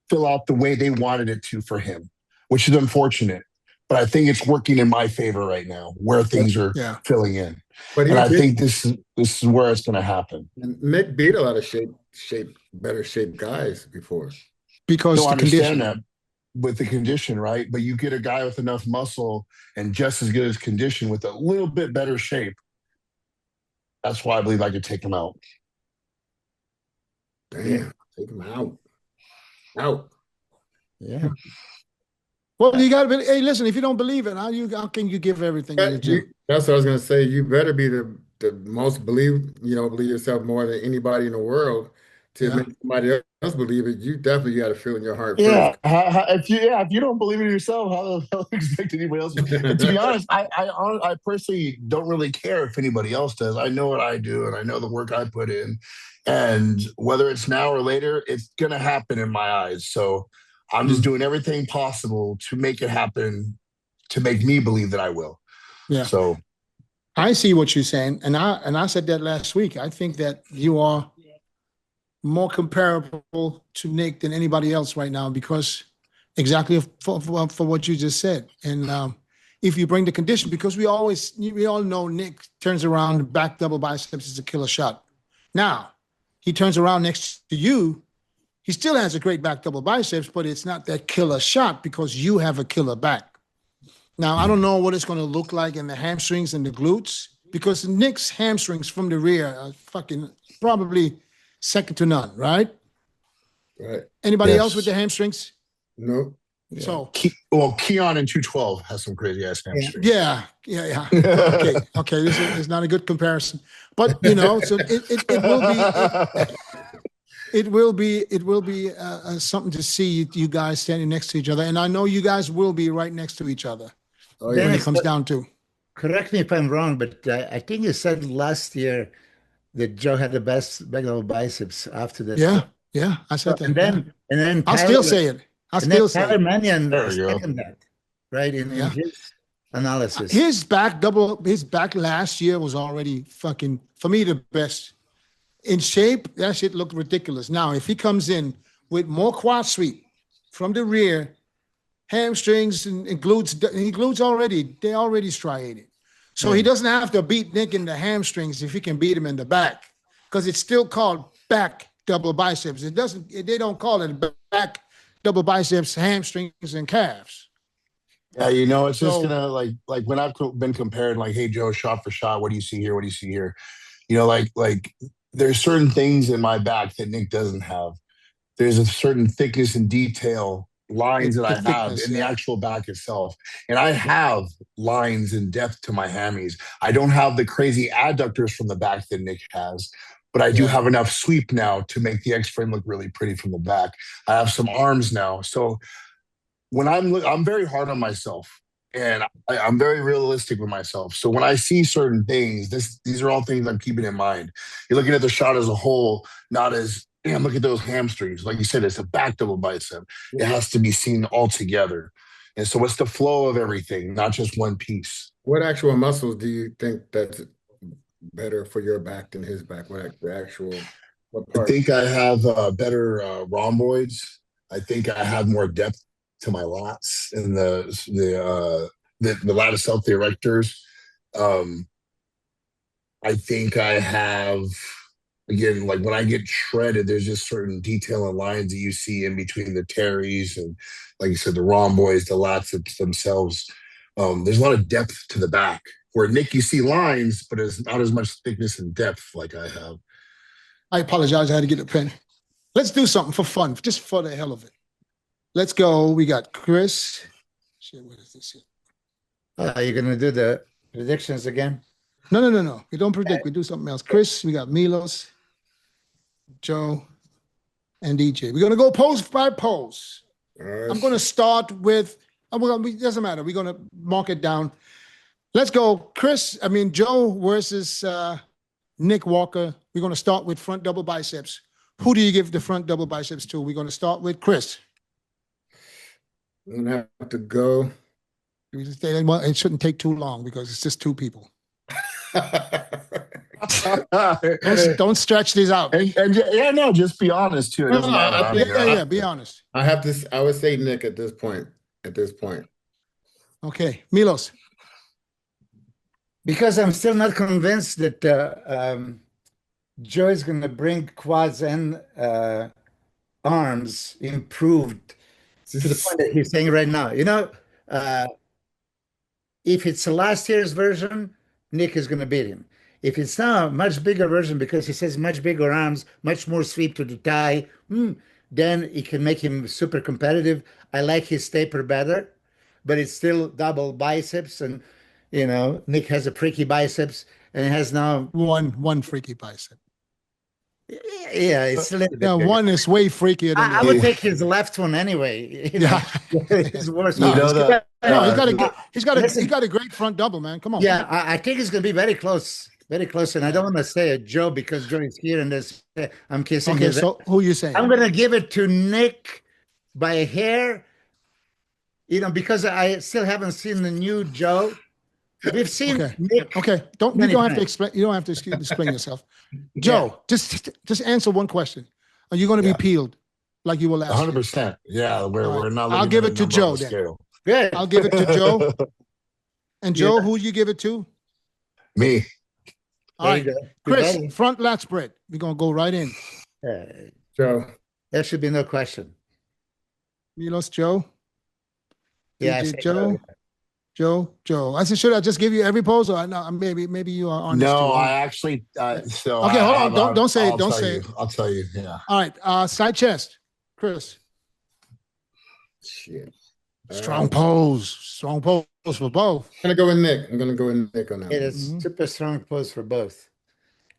fill out the way they wanted it to for him, which is unfortunate. But I think it's working in my favor right now, where things are filling in. But and I think this is where it's going to happen. Nick beat a lot of better shaped guys before. Because the condition. That with the condition, right? But you get a guy with enough muscle and just as good as condition with a little bit better shape. That's why I believe I could take him out. Damn, take him out. Out. Yeah. Well, you got to be. Hey, listen, if you don't believe it, how can you give everything in the gym? That's what I was going to say. You better be the most believe yourself more than anybody in the world to make somebody else believe it. You definitely got to feel in your heart first. If you don't believe in yourself, how the hell do you expect anybody else? And to be honest, I personally don't really care if anybody else does. I know what I do, and I know the work I put in, and whether it's now or later, it's gonna happen in my eyes. So I'm just doing everything possible to make it happen, to make me believe that I will. Yeah. So I see what you're saying, and I said that last week. I think that you are more comparable to Nick than anybody else right now because exactly for what you just said. And if you bring the condition, because we all know Nick turns around, back double biceps is a killer shot. Now he turns around next to you. He still has a great back double biceps, but it's not that killer shot because you have a killer back. Now, I don't know what it's going to look like in the hamstrings and the glutes because Nick's hamstrings from the rear are fucking probably second to none, right? Right. Anybody else with the hamstrings? No. Yeah. So, Keon in 212 has some crazy ass hamstrings. Yeah. Okay. This is not a good comparison, but so it will be something to see you guys standing next to each other, and I know you guys will be right next to each other when it comes down to. Correct me if I'm wrong, but I think you said last year that Joe had the best back double biceps after that. Yeah, I said that. And then I'll still say it. Tyler Mannion second that, right? In his analysis. His back last year was already fucking, for me, the best. In shape, that shit looked ridiculous. Now, if he comes in with more quad sweep from the rear, hamstrings and glutes already, they already striated. So he doesn't have to beat Nick in the hamstrings if he can beat him in the back, because it's still called back double biceps. They don't call it back double biceps, hamstrings, and calves. Yeah, it's just So- gonna like when I've been compared, like, hey Joe, shot for shot, what do you see here? What do you see here? Like there's certain things in my back that Nick doesn't have. There's a certain thickness and detail lines that I have in the actual back itself. And I have lines and depth to my hammies. I don't have the crazy adductors from the back that Nick has, but I do have enough sweep now to make the X-frame look really pretty from the back. I have some arms now. So when I'm very hard on myself, and I'm very realistic with myself. So when I see certain things, these are all things I'm keeping in mind. You're looking at the shot as a whole, not as, damn, look at those hamstrings. Like you said, it's a back double bicep. It has to be seen all together. And so it's the flow of everything, not just one piece. What actual muscles do you think that's better for your back than his back? What I part? think I have better rhomboids. I think I have more depth to my lats and the latus self erectors. I think I have, again, like when I get shredded, there's just certain detail and lines that you see in between the teres and, like you said, the rhomboids, the lats themselves. There's a lot of depth to the back. Where Nick, you see lines, but it's not as much thickness and depth like I have. I apologize. I had to get a pen. Let's do something for fun, just for the hell of it. Let's go. We got Chris. Shit, what is this here? You're going to do the predictions again? No. We don't predict. We do something else. Chris, we got Milos, Joe, and DJ. We're going to go pose by pose. I'm going to start with, it doesn't matter. We're going to mark it down. Let's go. Joe versus Nick Walker. We're going to start with front double biceps. Who do you give the front double biceps to? We're going to start with Chris. I'm gonna have to go. It shouldn't take too long because it's just two people. Don't stretch these out. And just be honest too. It doesn't matter. Be honest. I would say Nick at this point. Okay, Milos. Because I'm still not convinced that Joe is going to bring quads and arms improved to the point that he's saying right now. If it's last year's version, Nick is going to beat him. If it's now a much bigger version, because he says much bigger arms, much more sweep to the thigh, then it can make him super competitive. I like his taper better, but it's still double biceps. And, Nick has a freaky biceps and it has now one freaky bicep. Yeah, it's a little bit bigger. One is way freakier than I would take his left one anyway. It's worse. He's got a great front double, man. Come on. Yeah, I think it's gonna be very close. Very close. And I don't want to say it, Joe, because Joe is here and I'm kissing his. So who you saying? I'm gonna give it to Nick by a hair. Because I still haven't seen the new Joe. We've seen Nick. Okay. You don't have to explain. You don't have to explain yourself. Joe, just answer one question. Are you going to be peeled like you were last 100%. Yeah, we're not. I'll give it to Joe then. Good. I'll give it to Joe. And Joe, who you give it to? Me. All right, Chris, front lat spread. We're gonna go right in. Joe. There should be no question. Milos, Joe. Yeah, Joe. I said, should I just give you every pose, or no? Maybe you are honest. No, I actually. Okay, hold on. Don't say it. Don't say it. I'll tell you. Yeah. All right. Side chest, Chris. Shit. Strong pose for both. I'm gonna go with Nick on that. It is super strong pose for both.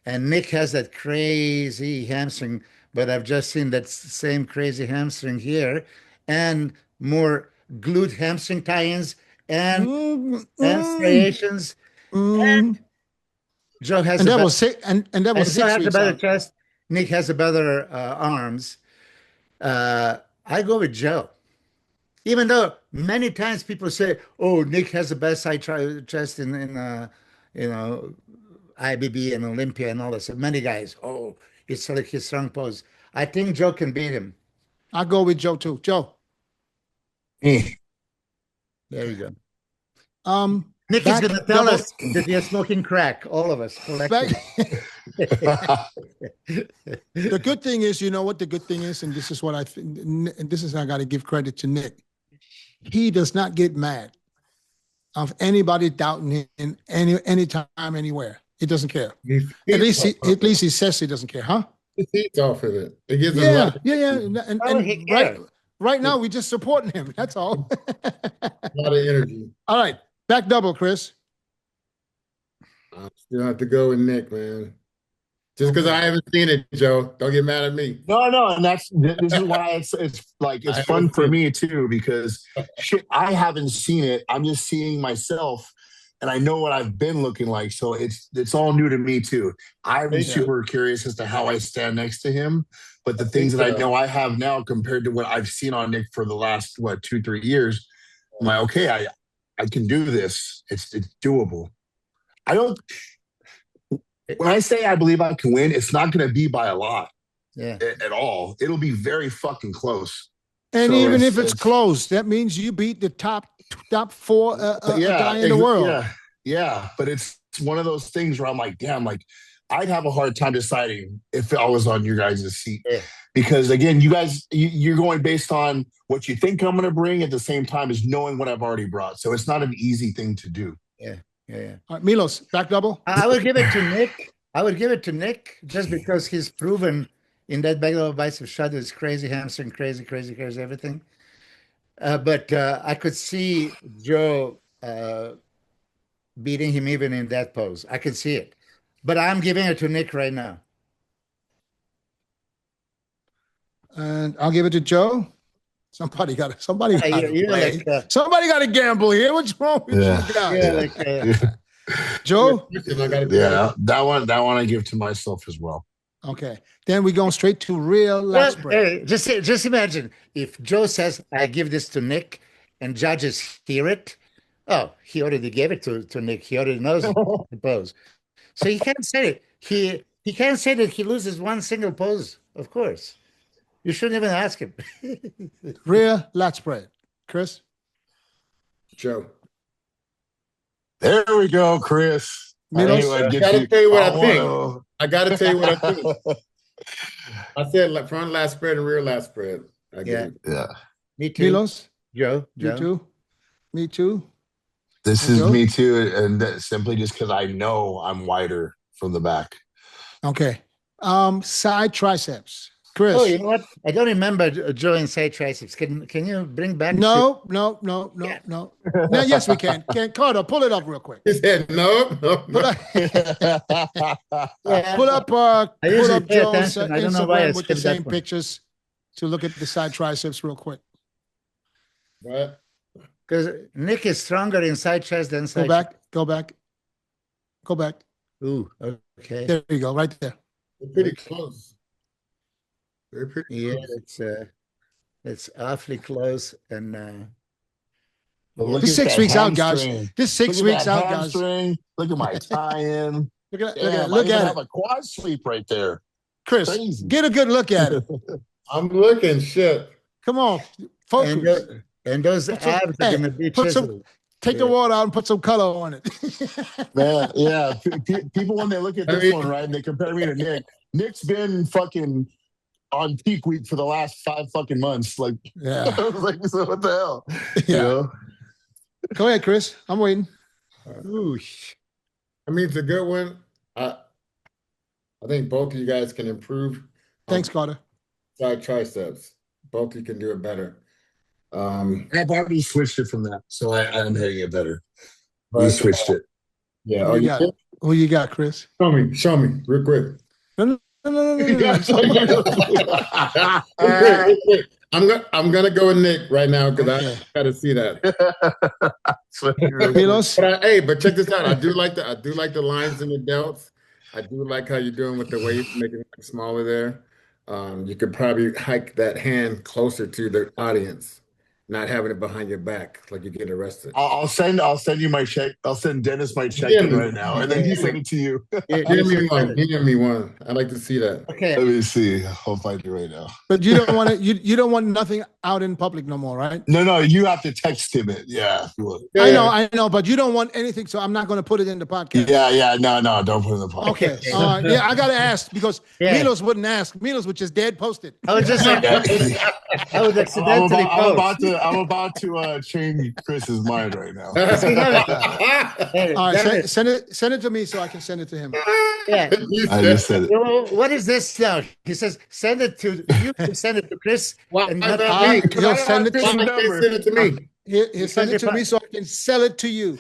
And Nick has that crazy hamstring, but I've just seen that same crazy hamstring here, and more glute hamstring tie-ins and striations. And Joe has and that was six. And that was 6 Joe has weeks a better out. chest. Nick has a better arms. I go with Joe. Even though many times people say, "Oh, Nick has the best chest in you know IBB and Olympia and all this." So many guys, "Oh, it's like his strong pose." I think Joe can beat him. I'll go with Joe too. Joe. Eh. There you go. Nick is Back going to tell double. us that we are smoking crack, all of us collectively. The good thing is, you know what the good thing is, and this is what I think, and this is I got to give credit to Nick. He does not get mad of anybody doubting him in any time, anywhere. He doesn't care. At least he says he doesn't care, huh? He feeds off of it. It gives him Yeah, life. And Oh, he cares. right now we're just supporting him. That's all. A lot of energy. All right, back double, Chris. I still have to go with Nick, man. Just because I haven't seen it, Joe. Don't get mad at me. No, and this is why it's fun for me too, because shit, I haven't seen it. I'm just seeing myself, and I know what I've been looking like. So it's all new to me too. I'm super curious as to how I stand next to him. But the things that I know I have now compared to what I've seen on Nick for the last 2-3 years, I'm like, okay, I can do this. It's doable. I don't. When I say I believe I can win, it's not going to be by a lot at all. It'll be very fucking close. And so even if it's close, that means you beat the top 4 guy in the world. Yeah. But it's one of those things where I'm like, damn, like I'd have a hard time deciding if I was on your guys' seat. Yeah. Because again, you guys, you're going based on what you think I'm going to bring at the same time as knowing what I've already brought. So it's not an easy thing to do. Yeah. All right, Milos, back double. I would give it to Nick. I would give it to Nick just because he's proven in that back double bicep shot is crazy hamstring, crazy everything. But I could see Joe beating him even in that pose. I could see it. But I'm giving it to Nick right now. And I'll give it to Joe. Somebody got to somebody got to gamble here. What's wrong with you guys? Joe? Yeah, that one I give to myself as well. Okay. Then we go straight to real last spread. Just imagine if Joe says, I give this to Nick, and judges hear it. Oh, he already gave it to Nick. He already knows the pose. So he can't say it. He can't say that he loses one single pose, of course. You shouldn't even ask him. Rear lat spread. Chris? Joe. There we go, Chris. I gotta tell you what I think. I gotta tell you what I think. I said front lat spread and rear lat spread. Yeah. Me too. Milos? Joe. You too? Me too. This is me too, and simply just because I know I'm wider from the back. Okay. Side triceps. Chris. Oh, you know what? I don't remember Joe and side triceps. Can you bring back? No. No, yes, we can. Carter, pull it up real quick. He said no. Pull up Joe's Instagram with the same pictures to look at the side triceps real quick. What? Because Nick is stronger in side chest than side. Go back. Ooh, okay. There you go, right there. They're pretty close. They're pretty close. It's awfully close. And this 6 weeks out, guys. This 6 weeks out, guys. Look at my tie-in. Look at it. I have a quad sweep right there. Chris, get a good look at it. I'm looking, shit. Come on, focus. And those abs are gonna be chiseled. Take the water out and put some color on it. Man, yeah. People, when they look at this one, right, and they compare me to Nick, Nick's been fucking on peak week for the last 5 fucking months. Like, yeah. Like, so what the hell? Yeah. You know? Go ahead, Chris. I'm waiting. I mean, it's a good one. I think both of you guys can improve. Thanks, Carter. Side triceps. Both of you can do it better. I've already switched it from that, so I'm hitting it better. We switched it. Yeah. Who you got, Chris? Show me, real quick. No. I'm gonna go with Nick right now because I gotta see that. But check this out. I do like the lines in the delts. I do like how you're doing with the weight, making it smaller there. You could probably hike that hand closer to the audience. not having it behind your back like you get arrested. I'll send you my check. I'll send Dennis my check Yeah, in right now, and then he send it to you. You Give me should one. send it. Give me one. I'd like to see that. Okay. Let me see. I'll find you right now. But you don't want to. You don't want nothing out in public no more, right? No, you have to text him it. Yeah. I know, but you don't want anything, so I'm not going to put it in the podcast. Yeah. No, don't put it in the podcast. Okay. Yeah, I got to ask because Yeah. Milos wouldn't ask. Milos would just dead post it. I was just like, I was accidentally I'm about to change Chris's mind right now. Hey, All right, Dennis, send it to me so I can send it to him. yeah. I just said it. Well, what is this now? He says, send it to you. Send it to Chris. Why and not not me? me? He'll send it to Why me. can't they send it to me? He'll send it to me so I can sell it to you.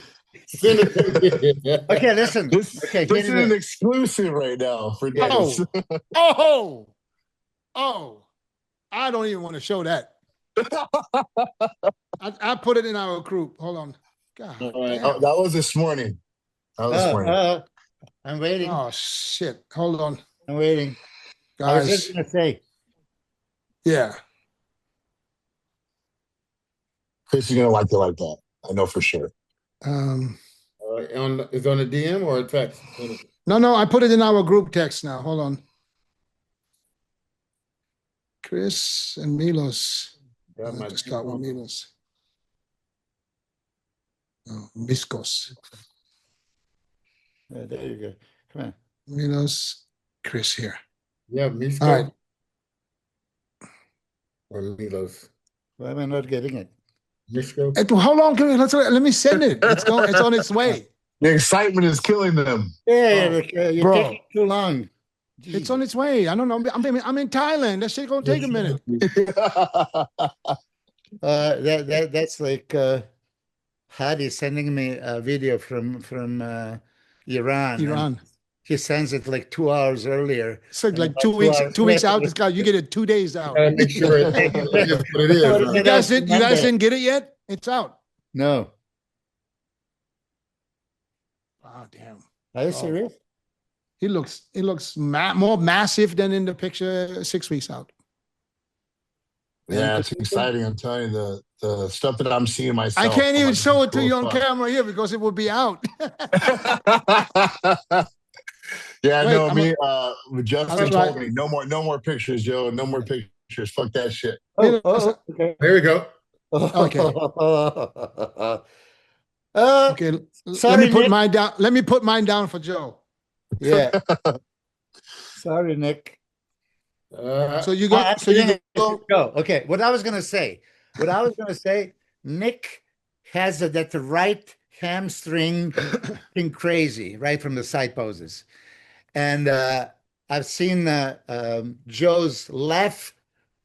Send it to me. Okay, listen. Okay, This is here it an is. exclusive right now for Dennis. Oh! I don't even want to show that. I put it in our group. Hold on. God. Oh, that was this morning. That was this morning. I'm waiting. Oh shit! Hold on, I'm waiting. I was guys. just gonna say. Yeah. Chris is gonna like it like that. I know for sure. Is on a DM or a text? No. I put it in our group text now. Hold on. Chris and Milos. Let's start with Milos. Oh, Miskos. There you go. Come on. Milos. Chris here. Yeah, Misko. All right. Or Milos. Why am I not getting it? Misko. How long can we? Let me send it. It's on its way. The excitement is killing them. Yeah, you're Bro. taking too long. It's on its way. I don't know. I'm in Thailand. That shit gonna take a minute. That's like Hadi sending me a video from Iran. Iran. He sends it like 2 hours earlier. It's like About 2 weeks. hours 2 weeks later. out. This guy, you get it 2 days out. Gotta make sure it is what it is. You Right? guys didn't get it yet? It's out. No. Oh damn. Are you serious? He looks more massive than in the picture 6 weeks out. Yeah, it's exciting. I'm telling you, the stuff that I'm seeing myself. I can't even show it to you on fuck. camera here because it would be out. Yeah, Wait, no, I'm me, Justin That's told right. me no more pictures, Joe. No more pictures. Fuck that shit. Okay. There we go. Okay. Uh, Okay, let Sorry, me put Nick. mine down. Let me put mine down for Joe. yeah. Sorry, Nick. So you go. Go. Okay. What I was gonna say, Nick has that right hamstring thing crazy right from the side poses, and I've seen Joe's left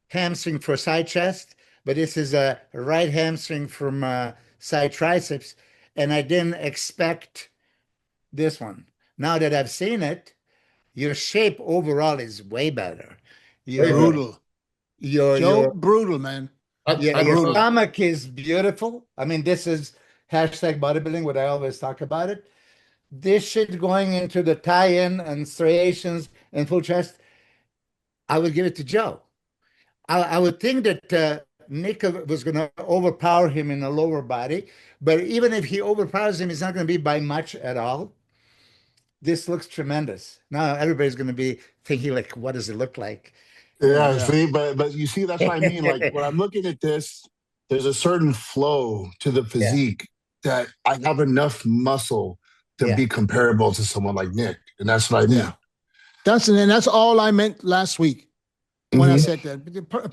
hamstring for side chest, but this is a right hamstring from side triceps, and I didn't expect this one. Now that I've seen it, your shape overall is way better. Your, Brutal. your Brutal, man. yeah, your stomach is beautiful. I mean, this is hashtag bodybuilding, what I always talk about it. This shit going into the tie-in and striations and full chest, I would give it to Joe. I would think that Nick was going to overpower him in the lower body, but even if he overpowers him, it's not going to be by much at all. This looks tremendous. Now everybody's going to be thinking, like, what does it look like? Yeah, see, but you see, that's what I mean. Like when I'm looking at this, there's a certain flow to the physique that I have enough muscle to be comparable to someone like Nick, and that's what I mean. Yeah. That's all I meant last week when I said that.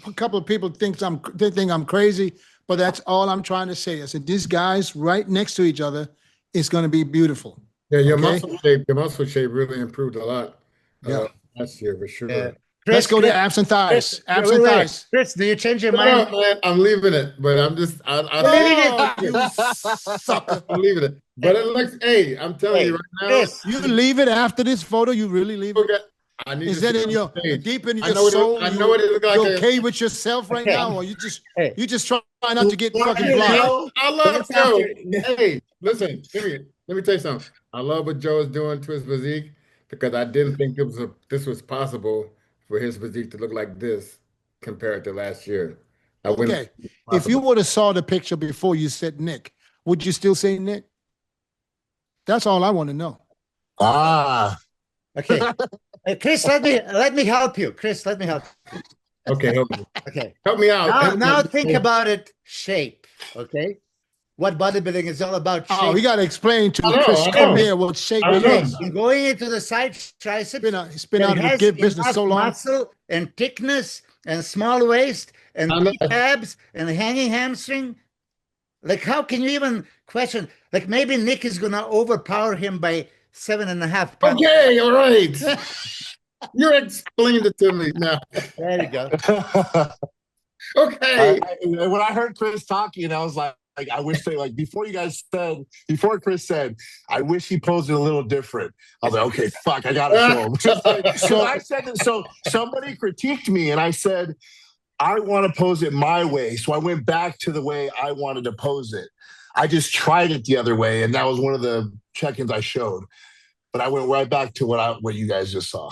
A couple of people think I'm crazy, but that's all I'm trying to say. I said these guys right next to each other is going to be beautiful. Yeah, your Okay? muscle shape really improved a lot Yeah. last year for sure. Yeah. Let's go to abs and thighs. Abs and thighs. Chris, do you change your No, mind? man, I'm leaving it, but I'm just Oh, you sucker. I'm leaving it. But it looks, hey, I'm telling you right now. Chris, You leave it after this photo? You really leave it? I need Is to that see in on your stage. deep in I your know soul? I know what it look like. You okay with yourself right now, or you just try not to get fucking blocked? I love That's Joe. after- Hey, listen, let me tell you something. I love what Joe is doing to his physique because I didn't think this was possible for his physique to look like this compared to last year. I wouldn't. Okay. If you would have saw the picture before you said Nick, would you still say Nick? That's all I want to know. Ah, Okay. Chris, let me help you. Chris, let me help you. Okay, help me. Okay. Help me out. Now think about it, shape. Okay. What bodybuilding is all about, shape. Oh, we got to explain to I know, Chris I know. Cormier what shape I it know. is. And going into the side triceps, He's been out of the has give business enough so long. muscle and thickness and small waist and I know. big abs and hanging hamstring. Like, how can you even question? Like, maybe Nick is gonna overpower him by 7.5 pounds. Okay, all right. You explained it to me now. There you go. Okay. When I heard Chris talking, I was like, I wish they like before before Chris said, I wish he posed it a little different. I was like, okay, fuck, I gotta show him. So I said that, so somebody critiqued me and I said, I want to pose it my way. So I went back to the way I wanted to pose it. I just tried it the other way, and that was one of the check-ins I showed. But I went right back to what you guys just saw.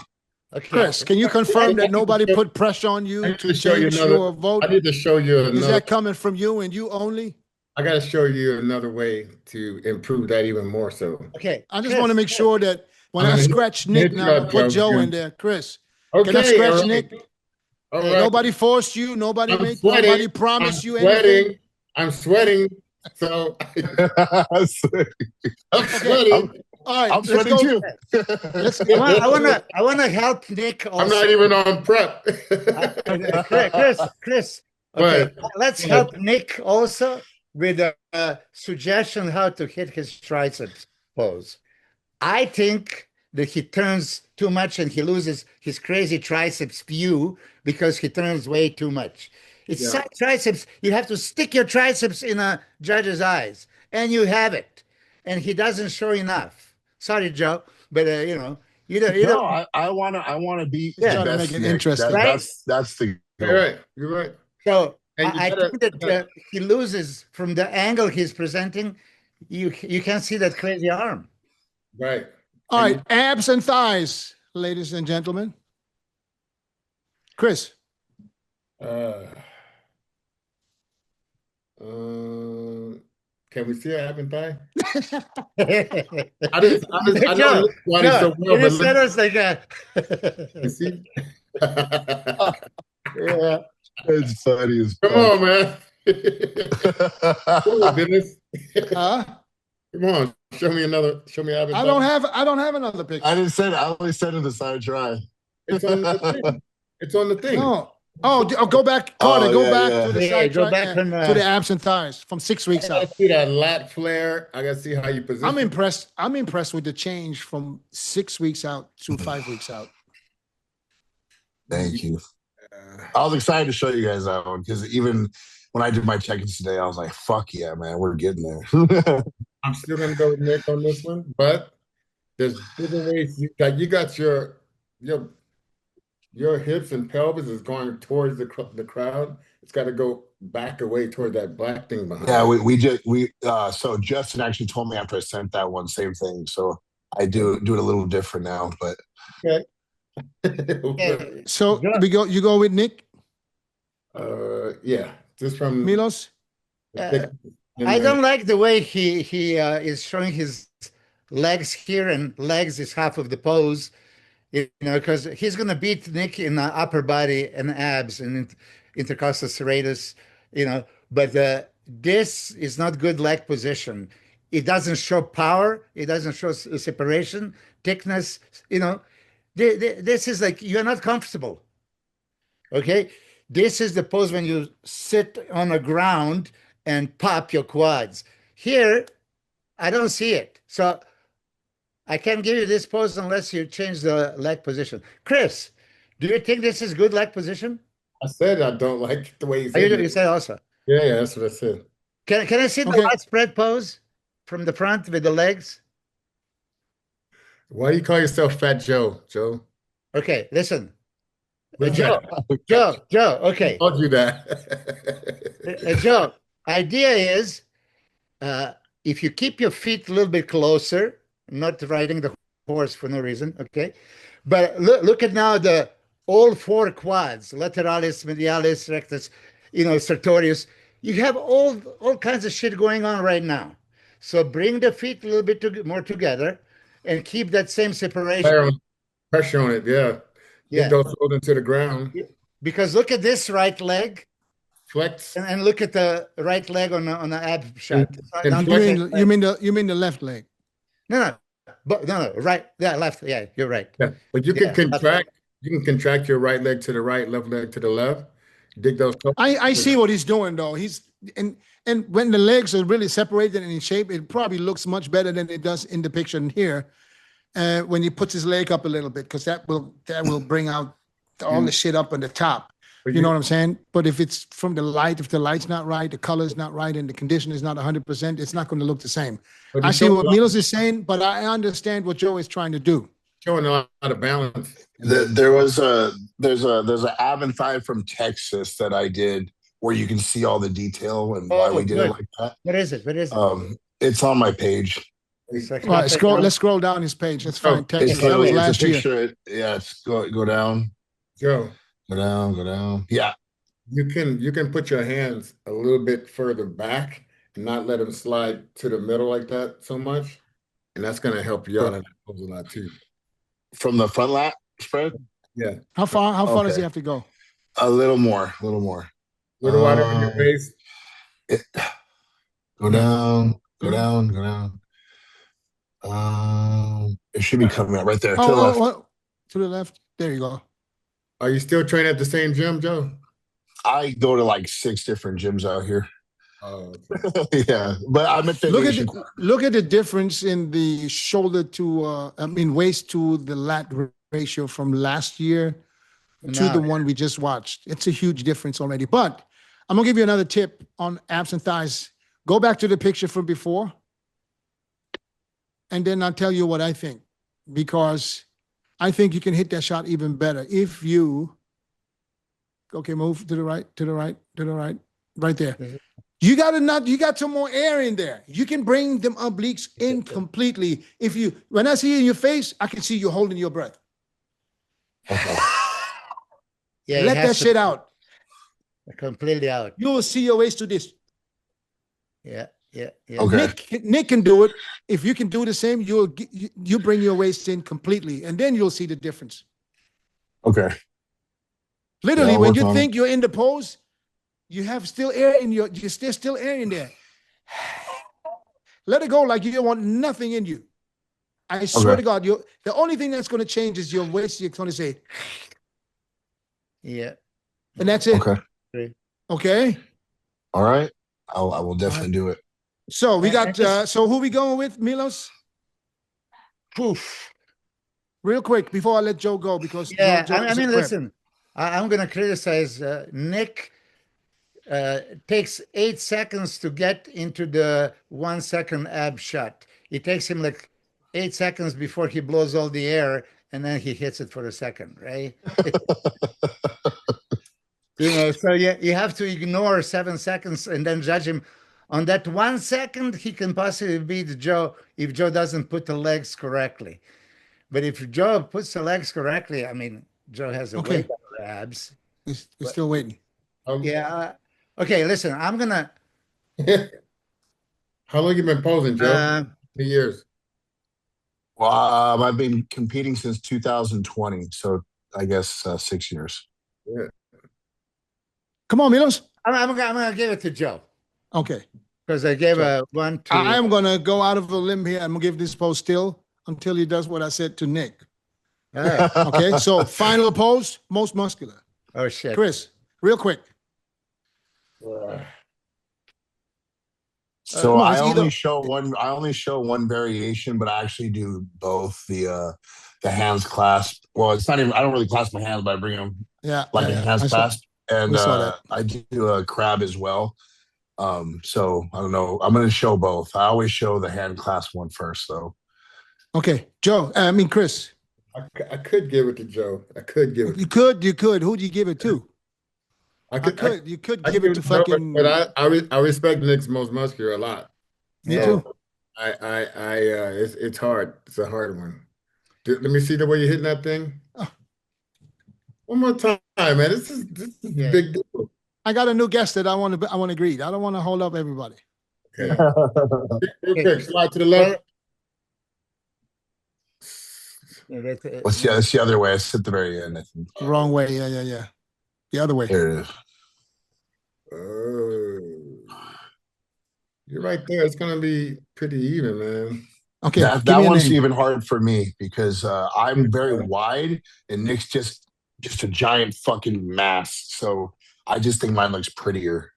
Okay. Chris, can you confirm that nobody put pressure on I you need to to show you change another. your vote? I need to show you Is another. that coming from you and you only? I got to show you another way to improve that even more. So, Okay. I just Chris, want to make sure that when I I'm gonna scratch Nick hit you now, up, put Joe. Joe in there. Chris, okay, can I scratch all right. Nick? All Hey, right. nobody forced you. Nobody I'm made. sweating. Nobody promised I'm you sweating. anything. I'm sweating. So I'm sweating. All right, I'm let's sweating go. too. Let's. I wanna help Nick I'm also. not even on prep. Chris. Okay, But let's help Nick also with a suggestion how to hit his triceps pose. I think that he turns too much and he loses his crazy triceps view because he turns way too much. It's Yeah. side triceps. You have to stick your triceps in a judge's eyes, and you have it. And he doesn't show enough. Sorry, Joe, but you know, you don't. No, I wanna be He's the trying to best make it Nick. interesting. Right? That's the goal. you're right. You're right. So And you I gotta- think that he loses from the angle he's presenting. You can't see that crazy arm. Right. All And right, abs and thighs, ladies and gentlemen. Chris, Uh, can we see it happen, Ty? I don't look at it so well, but Instead of like a you see? yeah. It's funny as Come fuck. on, man. Come on, Dennis. huh? Come on, show me happen. I don't have another picture. I didn't say it. I only said it the side try. It's on the thing. It's on the thing. No. Go back, Carter. Oh, go yeah, back yeah. to the Yeah, side go track, back from, to the abs and thighs from 6 weeks I out. gotta see that lat flare. I gotta see how you position. I'm impressed. I'm impressed with the change from 6 weeks out to 5 weeks out. Thank you. I was excited to show you guys that one because even when I did my check-ins today, I was like, "Fuck yeah, man, we're getting there." I'm still gonna go with Nick on this one, but there's different ways. You got your hips and pelvis is going towards the crowd. It's got to go back away toward that black thing behind. Yeah, it. so Justin actually told me after I sent that one, same thing. So I do it a little different now, but Okay. So you go with Nick Yeah, just from Milos. I don't like the way he is showing his legs here, and legs is half of the pose. You know, because he's going to beat Nick in the upper body and abs and intercostal serratus, you know, but this is not good leg position. It doesn't show power. It doesn't show separation, thickness, you know. This is like, you're not comfortable. Okay. This is the pose when you sit on the ground and pop your quads. Here, I don't see it. So I can't give you this pose unless you change the leg position. Chris, do you think this is good leg position? I said I don't like the way he's You said also. Yeah, that's what I said. Can I see the wide spread pose from the front with the legs? Why do you call yourself Fat Joe, Joe? Okay, listen. What's Joe, okay. I'll do that. Joe, idea is if you keep your feet a little bit closer, not riding the horse for no reason, okay? But look at now all 4 quads, lateralis, medialis, rectus. Sartorius. You have all kinds of shit going on right now. So bring the feet a little bit more together and keep that same separation. Pressure on it, yeah. Dig Yeah. those toes into the ground. Because look at this right leg Flex and look at the right leg on the ab shot. and You flex. mean the left leg? No, no, right. Yeah, left. Yeah, you're right. Yeah, but you Yeah, can contract. You can contract your right leg to the right, left leg to the left. Dig those toes. I see what he's doing though. And when the legs are really separated and in shape, it probably looks much better than it does in the picture in here. When he puts his leg up a little bit, because that will bring out all the shit up on the top. You know what I'm saying? But if it's from the light, if the light's not right, the color's not right, and the condition is not 100%, it's not going to look the same. I see what Milos is saying, but I understand what Joe is trying to do. Showing a lot of balance. There's an ab and thigh from Texas that I did where you can see all the detail and why we did it like that. What is it? It's on my page. All right, let's scroll down his page. That's fine. Texas. That was last year. Yeah, go down. Joe. Go down. Yeah. You can put your hands a little bit further back and not let them slide to the middle like that so much. And that's going to help you out in that pose a lot too. From the front lat spread? Yeah. How far does he have to go? A little more. A little wider on your face. Go down. It should be coming out right there. To the left. To the left. There you go. Are you still training at the same gym, Joe? I go to like 6 different gyms out here. Oh, okay. Yeah, but I'm at look at the difference in the shoulder to waist to the lat ratio from last year to the one we just watched. It's a huge difference already. But I'm gonna give you another tip on abs and thighs. Go back to the picture from before, and then I'll tell you what I think, because I think you can hit that shot even better if you. Okay, move to the right, right there. You got some more air in there. You can bring them obliques in completely. When I see you in your face, I can see you holding your breath. Yeah, let that shit out. Completely out. You will see your waist to this. Yeah. Okay. Nick can do it. If you can do the same, you bring your waist in completely, and then you'll see the difference. Okay. Literally, when you think you're in the pose, you have still air in there's still air in there. Let it go like you don't want nothing in you. I swear to God, the only thing that's going to change is your waist. You're going to say, yeah, and that's it. Okay. All right. I will definitely do it. So we got. So who we going with, Milos? Poof. Real quick before I let Joe go, because Joe listen. I'm going to criticize Nick. Takes 8 seconds to get into the 1 second ab shot. It takes him like 8 seconds before he blows all the air, and then he hits it for a second, right? So you have to ignore 7 seconds and then judge him on that 1 second. He can possibly beat Joe if Joe doesn't put the legs correctly. But if Joe puts the legs correctly, I mean, Joe has a way better abs. We're still waiting. Yeah. Okay, listen, I'm gonna. How long you been posing, Joe? 2 years. Well, I've been competing since 2020, so I guess 6 years. Yeah. Come on, Milos. I'm gonna give it to Joe. Okay. Because I gave a 1, 2. I am gonna go out of a limb here. I'm gonna give this pose still until he does what I said to Nick. All right. Okay. So final pose, most muscular. Oh shit. Chris, real quick. So I only show one variation, but I actually do both the hands clasp. Well, it's not even, I don't really clasp my hands, but I bring them a hands clasp. And I do a crab as well. So I don't know. I'm going to show both. I always show the hand clasp one first, though. Okay. Chris. I could give it to Joe. You could. Who'd you give it to? You could give it to fucking. But I respect Nick's most muscular a lot. Me too. It's hard. It's a hard one. Let me see the way you're hitting that thing. Oh. One more time, man. This is a big deal. I got a new guest that I want to greet. I don't want to hold up everybody. Okay. Real quick, slide to the left. That's the other way. It's at the very end, I think. Wrong way. Yeah. The other way. There it is. You're right there. It's gonna be pretty even, man. Okay, that give me a one's name. even hard for me because I'm very wide and Nick's just a giant fucking mass. So I just think mine looks prettier.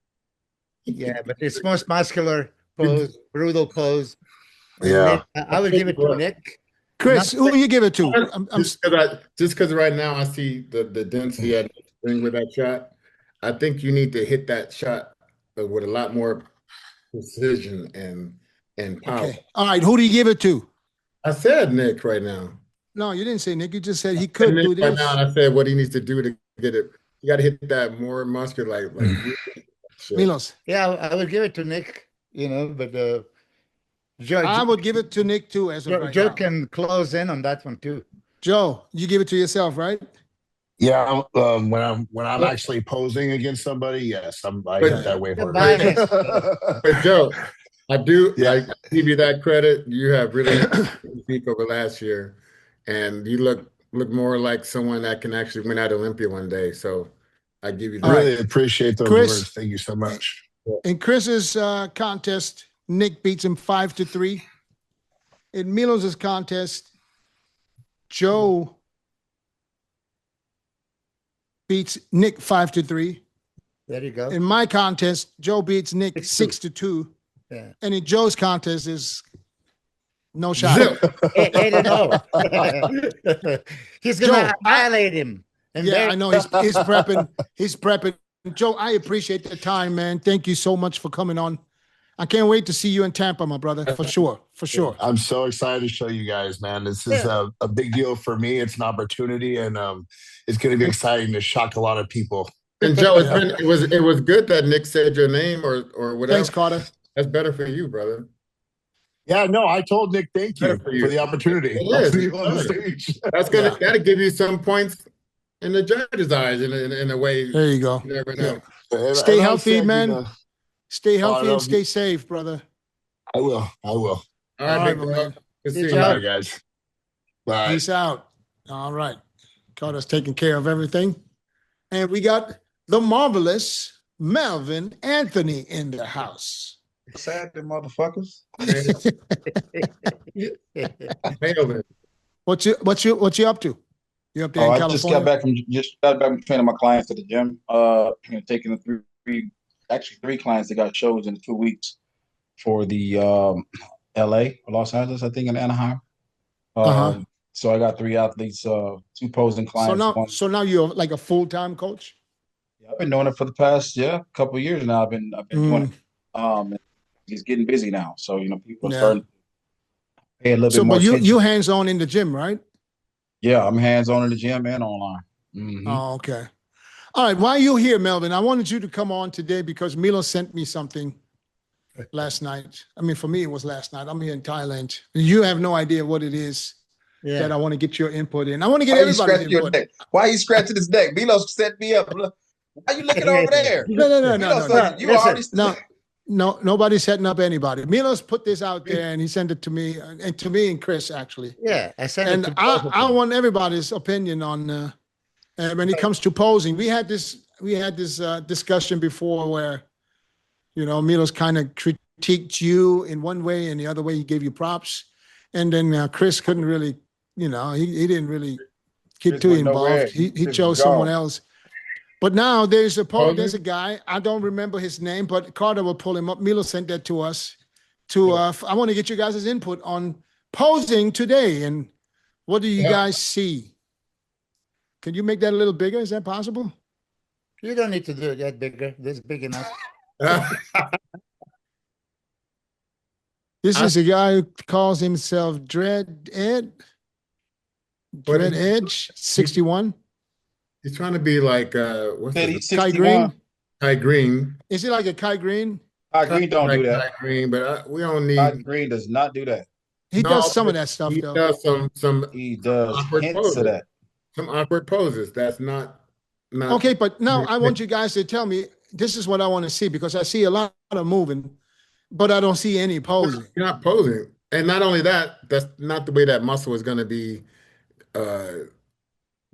Yeah, but it's most muscular pose, brutal pose. Yeah. I would give it to Nick. Chris, who you give it to? Just because right now I see the density at thing with that shot. I think you need to hit that shot with a lot more precision and power. Okay. All right, who do you give it to? I said Nick right now. No, you didn't say Nick. You just said he could do this. Right now, and I said what he needs to do to get it. You got to hit that more muscular, like Milos. Yeah, I would give it to Nick. But Joe, I would give it to Nick too. As of right Joe now. can close in on that one too. Joe, you give it to yourself, right? Yeah, when I'm actually posing against somebody, yes, I hit that way harder. But Joe, I do give you that credit. You have really peak over last year, and you look more like someone that can actually win at Olympia one day. So I give you that. I really appreciate those words. Thank you so much. In Chris's contest, Nick beats him 5-3. In Milos's contest, Joe beats Nick 5-3. There you go. In my contest, Joe beats Nick 6-2. Yeah. And in Joe's contest is no shot. 8-0. He's gonna annihilate him. I know he's prepping. He's prepping. Joe, I appreciate the time, man. Thank you so much for coming on. I can't wait to see you in Tampa, my brother, for sure. I'm so excited to show you guys, man. This is a big deal for me. It's an opportunity, and it's going to be exciting to shock a lot of people. And Joe, it was good that Nick said your name or whatever. Thanks, Carter. That's better for you, brother. Yeah, no, I told Nick thank you for the opportunity. That's gotta give you some points in the judge's eyes in a way. There you go. You never know. Stay healthy, man. Stay healthy and stay safe, brother. I will. All right, man. Good seeing you guys. Bye. Peace out. All right. Carter's taking care of everything. And we got the marvelous Melvin Anthony in the house. Sad the motherfuckers. What you up to? You up there in California? I just got back from training my clients at the gym. Taking the three clients that got shows in 2 weeks for the LA or Los Angeles, I think, in Anaheim. So I got 3 athletes, 2 posing clients. So now you're like a full-time coach? Yeah, I've been doing it for the past couple of years now. I've been doing it. It's getting busy now, so people are starting to pay a little bit more. But you hands-on in the gym, right? Yeah, I'm hands-on in the gym and online. Mm-hmm. Oh, okay. All right. While you're here, Melvin, I wanted you to come on today because Milo sent me something last night. I mean, for me, it was last night. I'm here in Thailand. You have no idea what it is that I want to get your input in. I want to get everybody's input. Why are you scratching his neck? Milo set me up. Why are you looking over there? No, nobody's setting up anybody. Milos put this out there and he sent it to me and Chris, actually. Yeah, I sent it to both of them. I want everybody's opinion on when it comes to posing. We had this discussion before where, Milos kind of critiqued you in one way and the other way he gave you props. And then Chris couldn't really, he didn't really get too involved. He chose someone else. But now there's a guy, I don't remember his name, but Carter will pull him up. Milo sent that to us. I want to get you guys' input on posing today. And what do you guys see? Can you make that a little bigger? Is that possible? You don't need to do it that bigger. This is big enough. This is a guy who calls himself Dread Edge 61. He's trying to be like what's his Kai Green? Kai Green. Is he like a Kai Green? Kai Green don't do that. Kai Green, but we don't need. Kai Green does not do that. He does some of that stuff, he though. Does some. He does hints poses. of that. Some awkward poses. That's not. Okay, but now I want you guys to tell me this is what I want to see, because I see a lot of moving, but I don't see any posing. You're not posing. And not only that, that's not the way that muscle is going to be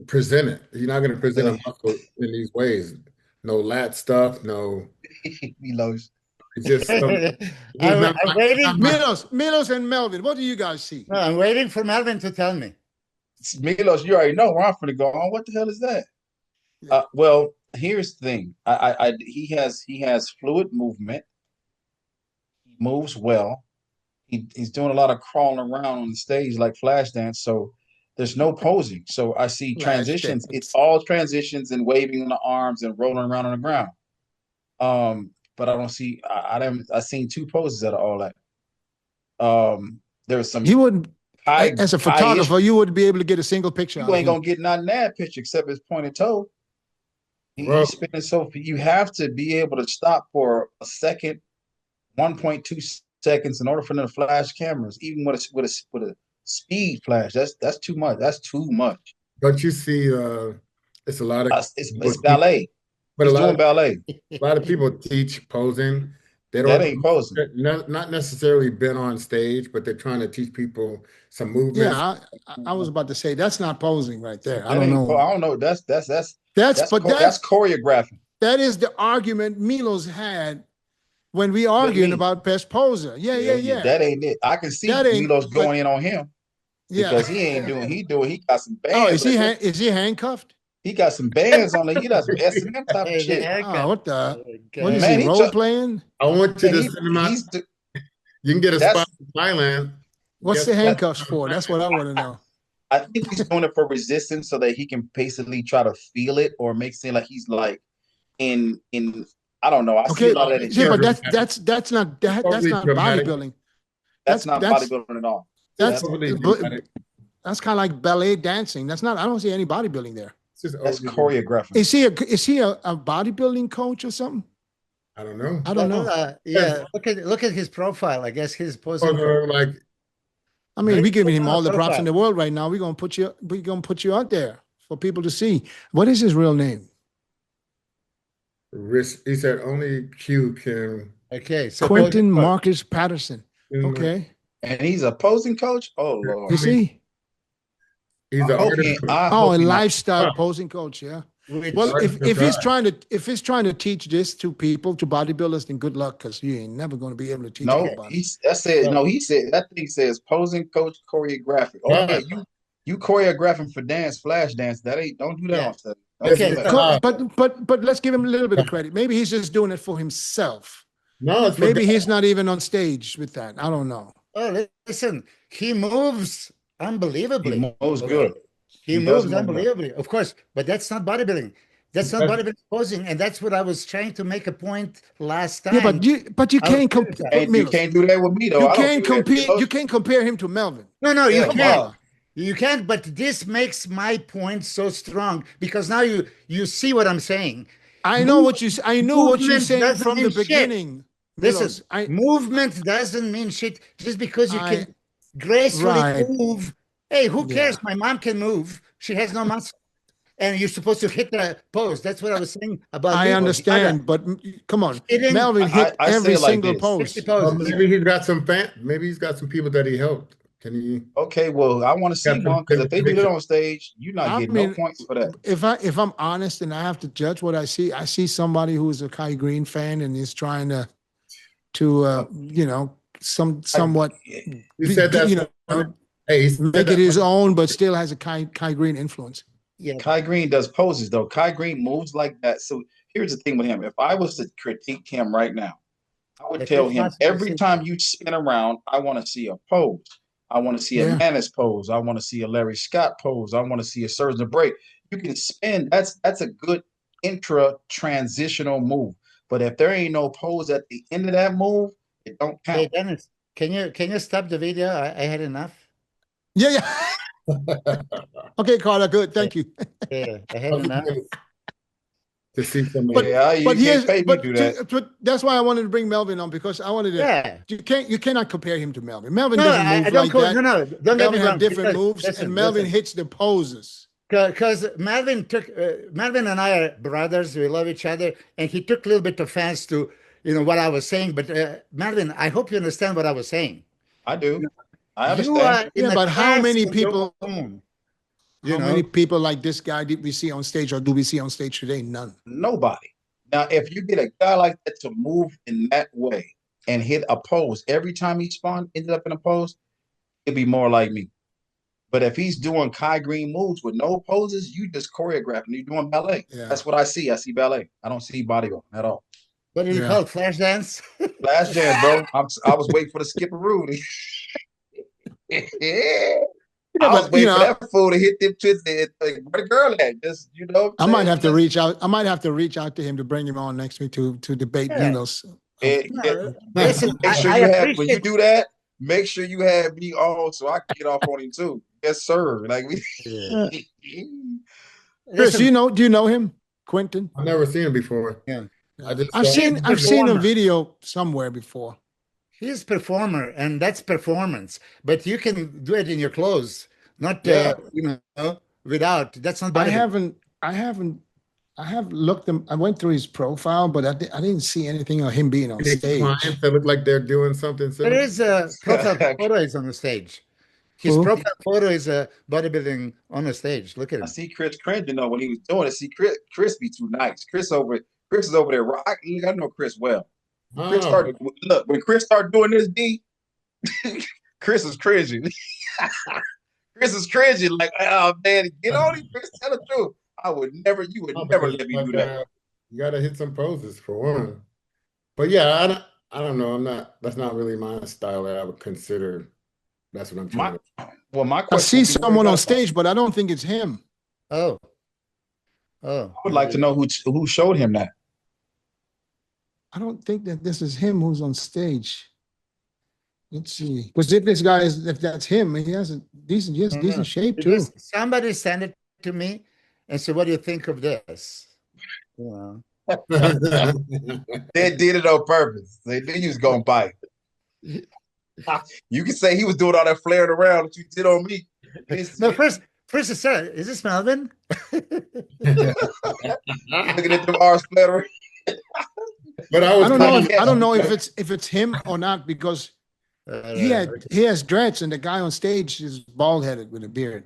presented. You're not going to present a muscle in these ways. No lat stuff, no. Milos. It's just I'm waiting. Milos and Melvin, what do you guys see? No, I'm waiting for Melvin to tell me. Milos, you already know where I'm going to go on. What the hell is that? Well, here's the thing. He has fluid movement. He moves well. He's doing a lot of crawling around on the stage like flash dance. So there's no posing. So I see transitions. It's all transitions and waving on the arms and rolling around on the ground. But I don't see. I seen two poses out of all that. There's some. You wouldn't, as a photographer, you wouldn't be able to get a single picture. You ain't gonna get nothing in that picture except his pointed toe. He's spinning so. You have to be able to stop for a second, 1.2 seconds in order for them to flash cameras, even with a speed flash. That's too much. That's too much. But you see, it's a lot of it's ballet. But he's doing ballet. A lot of people teach posing. They don't. That ain't posing. Not necessarily been on stage, but they're trying to teach people some movement. Yeah, I was about to say that's not posing right there. I don't know. I don't know. That's choreographing. That is the argument Milos had when we arguing about best poser. Yeah. That ain't it. I can see Milos going in on him because he ain't doing. He got some bands. Oh, is he handcuffed? He got some bands on there. He does some S&M type of shit. Oh, what the? What is he role playing? I want you to send him out. You can get a spot in Thailand. What's the handcuffs for? That's what I want to know. I think he's doing it for resistance so that he can basically try to feel it or make it seem like he's like in. I don't know. I see a lot of that. Yeah, but that's not bodybuilding. That's not bodybuilding at all. That's kind of like ballet dancing. That's not. I don't see any bodybuilding there. That's choreographing. Is he a bodybuilding coach or something? I don't know. I don't know. Yeah, look at his profile. I guess his posing. I mean, we're giving him all the props in the world right now. We're gonna put you out there for people to see. What is his real name? He said only Q can. Okay, so Quentin Marcus Patterson. Okay, and he's a posing coach. Oh Lord, is he? He's an artist. A lifestyle posing coach. Yeah. Well, if he's trying to teach this to people, to bodybuilders, then good luck, because you ain't never going to be able to teach anybody. He said that thing says posing coach choreographic. Okay, you choreographing for dance, flash dance. Don't do that on stage. Okay, but let's give him a little bit of credit. Maybe he's just doing it for himself. No, maybe he's not even on stage with that. I don't know. Oh, listen, he moves unbelievably. He moves good. He moves unbelievably, of course, but that's not bodybuilding. That's not bodybuilding posing, and that's what I was trying to make a point last time. Yeah, but you can't compare. You can't do that with me though. You can't compare. You can't compare him to Melvin. No, you can't. You can't. But this makes my point so strong because now you see what I'm saying. I know what you're saying from the beginning. Listen, movement doesn't mean shit just because you can gracefully move. Hey, who cares? My mom can move. She has no muscle. And you're supposed to hit the pose. That's what I was saying about. I understand, but come on. Melvin hit every single pose. Maybe he's got some maybe he's got some people that he helped. Can he? Okay, well, I want to see one because if they do it on stage, you're not getting no points for that. If I'm honest and I have to judge what I see somebody who's a Kai Green fan and is trying to somewhat you said that make it his own, but still has a Kai Green influence. Yeah, Kai Green does poses though. Kai Green moves like that. So here's the thing with him: if I was to critique him right now, I would tell him every time you spin around, I want to see a pose. I want to see a Manis pose. I want to see a Larry Scott pose. I want to see a Surgeon break. You can spin. That's a good intra-transitional move. But if there ain't no pose at the end of that move, it don't count. Hey Dennis, can you stop the video? I had enough. Yeah. Okay, Carla, good. Thank you. Yeah, I had enough. To see somebody. But that's why I wanted to bring Melvin on, because I wanted to. Yeah. You cannot compare him to Melvin. Melvin doesn't move like that. No, don't Melvin has different moves, and Melvin hits the poses. Because Melvin and I are brothers. We love each other, and he took a little bit offense to what I was saying. But Melvin, I hope you understand what I was saying. I do. I You understand. are in Yeah, a but class on your own. You how many know, people like this guy did we see on stage, or do we see on stage today? None. Nobody. Now, if you get a guy like that to move in that way and hit a pose every time he spawned, ended up in a pose, it'd be more like me. But if he's doing Kai Green moves with no poses, you just choreographing. You're doing ballet. Yeah. That's what I see. I see ballet. I don't see body at all. what do you Yeah. call it? Flash dance? Last dance, bro. I was waiting for the skipperoo. Yeah, I was but you waiting for know, that fool to hit them tits. Like, where the girl at? Just I what might I'm have to saying? reach out. I might have to reach out to him to bring him on next week to debate Yeah. Milos. It, Listen, make sure I you have when you appreciate. do that. Make sure you have me on so I can get off on him too. Yes, sir. Like we. Yeah. Chris, Listen, do you know him, Quentin? I've never seen him before. yeah. I just I've saw seen He's I've seen a performer. video somewhere before. He's performer, and that's performance. But you can do it in your clothes, not yeah. without. That's not I bodybuilding. haven't I have looked him. I went through his profile, but I didn't see anything of him being on Any stage. clients that look like they're doing something There similar. is a profile photo is on the stage. His Who? profile photo is a bodybuilding on the stage. Look at I him. see Chris cringe, when he was doing it. See, Chris be too nice. Chris is over there. I know Chris well. Chris Oh, started look when Chris started doing this D. Chris is cringing. Chris is cringing. Like, oh man, get on him, Chris. Tell the truth. You would no, never because let me do that. you gotta hit some poses for one. But yeah, I don't know. I'm not. That's not really my style that I would consider. That's what I'm trying My to. my I question see would be, where someone is on that from? stage, but I don't think it's him. Oh, oh. I would like to know who showed him that. I don't think that this is him who's on stage. Let's see. Because if that's him, he has a No, no. decent shape too. Because somebody sent it to me and said, "What do you think of this?" They did it on purpose. They knew you was gonna bite. You can say he was doing all that flaring around that you did on me. No, first it said, "Is this Melvin?" Looking at them arms flattering. But I was I don't know if it's him or not because he has dreads and the guy on stage is bald headed with a beard.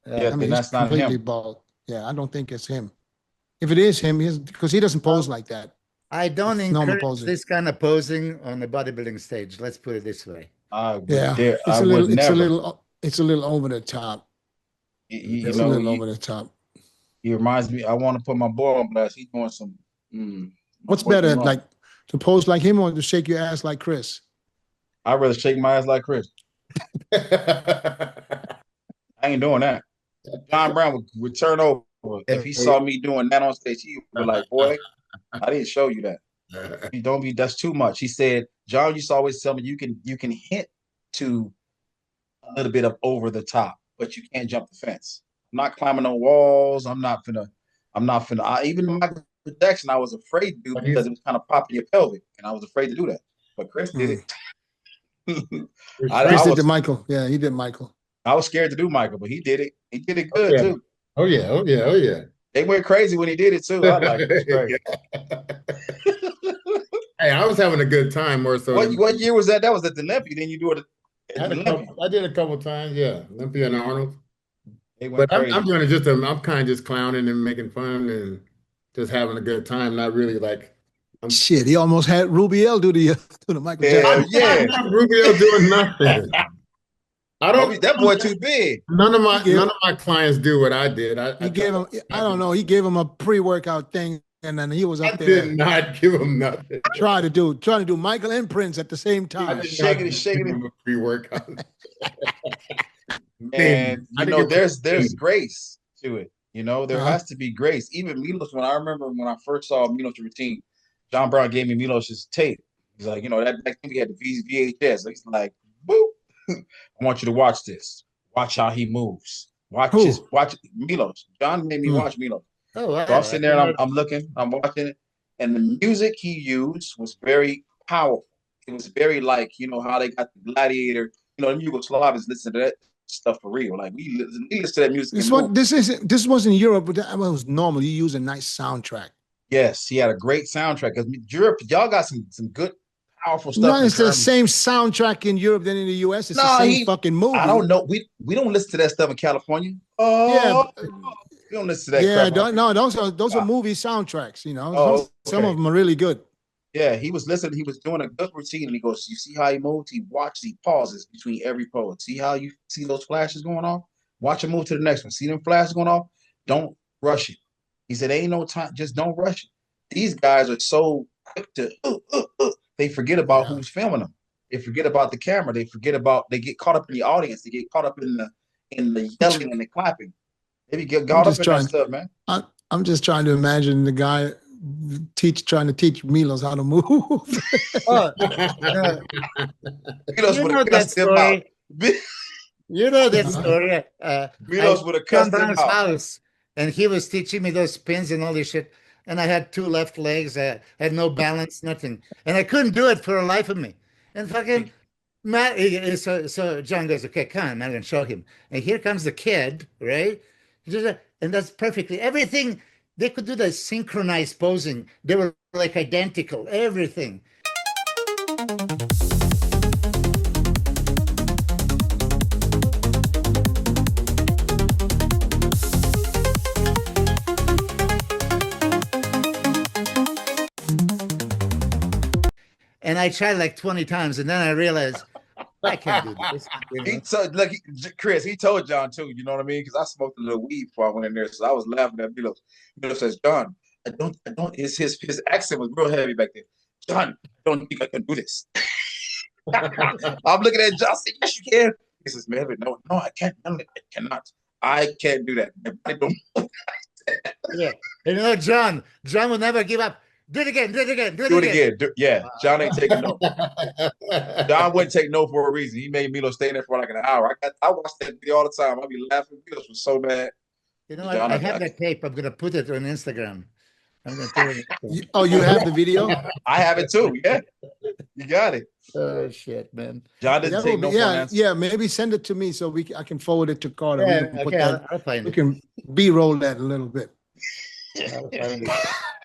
Yeah, I mean, then he's that's not completely him. bald. Yeah, I don't think it's him. If it is him, because he doesn't pose like that. I don't It's normal encourage posing. this kind of posing on a bodybuilding stage. Let's put it this way. I would Yeah, dare. it's I a would little, never. it's a little over the top. You It's a know, little over the top. he reminds me. I want to put my boy on blast. He's doing some. What's what better, wrong. like to pose like him or to shake your ass like Chris? I'd rather shake my ass like Chris. I ain't doing that. John Brown would turn over if he saw me doing that on stage. He would be like, "Boy, I didn't show you that. You don't be. That's too much." He said, "John used to always tell me you can hint to a little bit of over the top, but you can't jump the fence. I'm not climbing on walls. I'm not finna. Even in Michael Jackson, I was afraid to do because it was kind of popping your pelvic, and I was afraid to do that. But Chris did it. Chris did the Michael. Yeah, he did Michael. I was scared to do Michael, but he did it. He did it good too. Oh yeah, oh yeah, oh yeah. They went crazy when he did it too. I like it. Crazy. Hey, I was having a good time more so. What year was that? That was at the Olympia. Then you do it I did a couple times, yeah. Olympia and Arnold. They went But crazy. I'm doing it I'm kind of just clowning and making fun and just having a good time, not really like Shit, he almost had Rubiel do the Michael Jackson. Yeah. Rubio doing nothing. I don't. That boy too big. None of my clients do what I did. He gave him. I don't know. He gave him a pre-workout thing, and then he was up I there. did not give him nothing. Trying to do Michael and Prince at the same time. Shaking it. A pre-workout. Man, there's grace to it. You know, there Uh-huh. has to be grace. Even Milos, when I remember when I first saw Milos' routine, John Brown gave me Milos' tape. He's like, that back then we had the VHS. He's like, boop. I want you to watch this. Watch how he moves. Watch Milos. John made me watch Milos. Oh, wow. So I'm sitting there and I'm looking, I'm watching it, and the music he used was very powerful. It was very like, how they got the Gladiator, the Yugoslavians listen to stuff for real. Like we listen to that music. This wasn't Europe, but that was normal. You use a nice soundtrack. Yes, he had a great soundtrack because Europe, y'all got some good, powerful stuff. No, it's the same soundtrack in Europe than in the US. It's the same fucking movie. I don't know. We don't listen to that stuff in California. We don't listen to that. Yeah, crap. those are movie soundtracks. You know, some okay. of them are really good. Yeah, he was listening. He was doing a good routine, and he goes, "You see how he moves? He watches. He pauses between every pose. See how you see those flashes going off? Watch him move to the next one. See them flashes going off? Don't rush it." He said, "Ain't no time. Just don't rush it." These guys are so quick to they forget about who's filming them. They forget about the camera. They get caught up in the audience. They get caught up in the yelling and the clapping. They get caught up in that stuff, man. I'm just trying to imagine the guy trying to teach Milos how to move. Milos would have cussed him out. You know that story. Milos would have cussed him out. House, and he was teaching me those spins and all this shit. And I had 2 left legs. I had no balance, nothing. And I couldn't do it for the life of me. And fucking Matt, so John goes, okay, come on, man, I'm going to show him. And here comes the kid, right? And that's perfectly everything. They could do the synchronized posing. They were like identical, everything. And I tried like 20 times, and then I realized I can't do this. Chris, he told John too. You know what I mean? Because I smoked a little weed before I went in there, so I was laughing at Milos. Milos says, "John, I don't." His accent was real heavy back then. John, I don't think I can do this. I'm looking at John. Saying, "Yes, you can." He says, "Melvin, no, I can't. I cannot. I can't do that. I don't." Yeah, you know, John will never give up. Do it again. Yeah, John ain't taking no. John wouldn't take no for a reason. He made Milo stay in there for like an hour. I watch that video all the time. I'd be laughing. Milos was so bad. You know, I have that tape. I'm gonna put it on Instagram. I'm gonna put it. Oh, you have the video? I have it too. Yeah, you got it. Oh shit, man. John didn't take no for an answer. Yeah. Maybe send it to me so I can forward it to Carter. Yeah, I'll find it. We can B-roll that a little bit.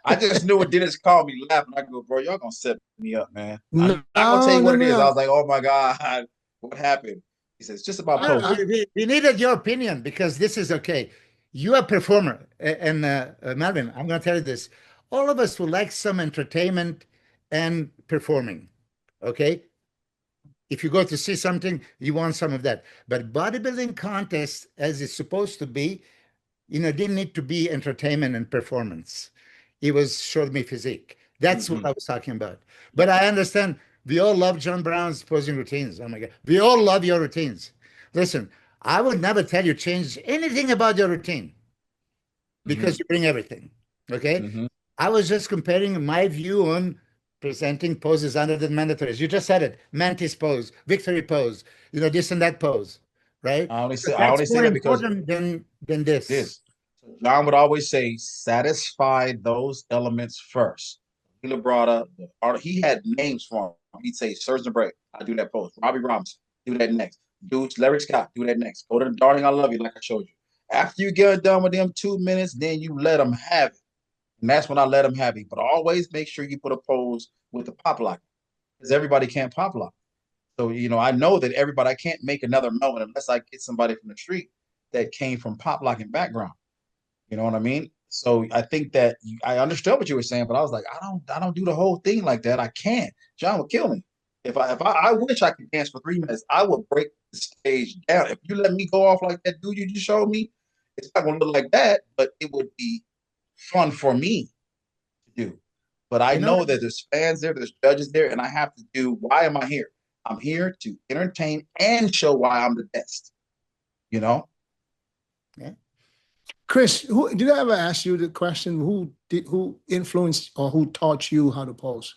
I just knew when Dennis called me laughing. I go, bro, y'all gonna set me up, man. I'm gonna tell you what it is. I was like, oh my God, what happened? He says, just about post. We needed your opinion because this is okay. You're a performer. And Melvin, I'm gonna tell you this. All of us would like some entertainment and performing. Okay. If you go to see something, you want some of that. But bodybuilding contest, as it's supposed to be, didn't need to be entertainment and performance. It was showed me physique. That's what I was talking about. But I understand we all love John Brown's posing routines. Oh my God. We all love your routines. Listen, I would never tell you change anything about your routine because you bring everything. Okay. I was just comparing my view on presenting poses other than mandatories. You just said it. Mantis pose, victory pose, this and that pose. Right? I only say that because than this. John would always say, satisfy those elements first. He brought up, he had names for him. He'd say, Surgeon Bray, I do that pose. Robbie Robinson, do that next. Dude, Larry Scott, do that next. Go to the Darling, I Love You, like I showed you. After you get done with them 2 minutes, then you let them have it. And that's when I let them have it. But always make sure you put a pose with the pop lock, because everybody can't pop lock. So, I know that I can't make another Melvin unless I get somebody from the street that came from pop locking background. You know what I mean? So I think that I understood what you were saying, but I was like, I don't do the whole thing like that. I can't. John would kill me. If I wish I could dance for 3 minutes, I would break the stage down. If you let me go off like that dude you just showed me, it's not going to look like that, but it would be fun for me to do. But I know that there's fans there, there's judges there, and I have to do, why am I here? I'm here to entertain and show why I'm the best. Yeah. Chris, did I ever ask you the question? Who influenced or who taught you how to pose?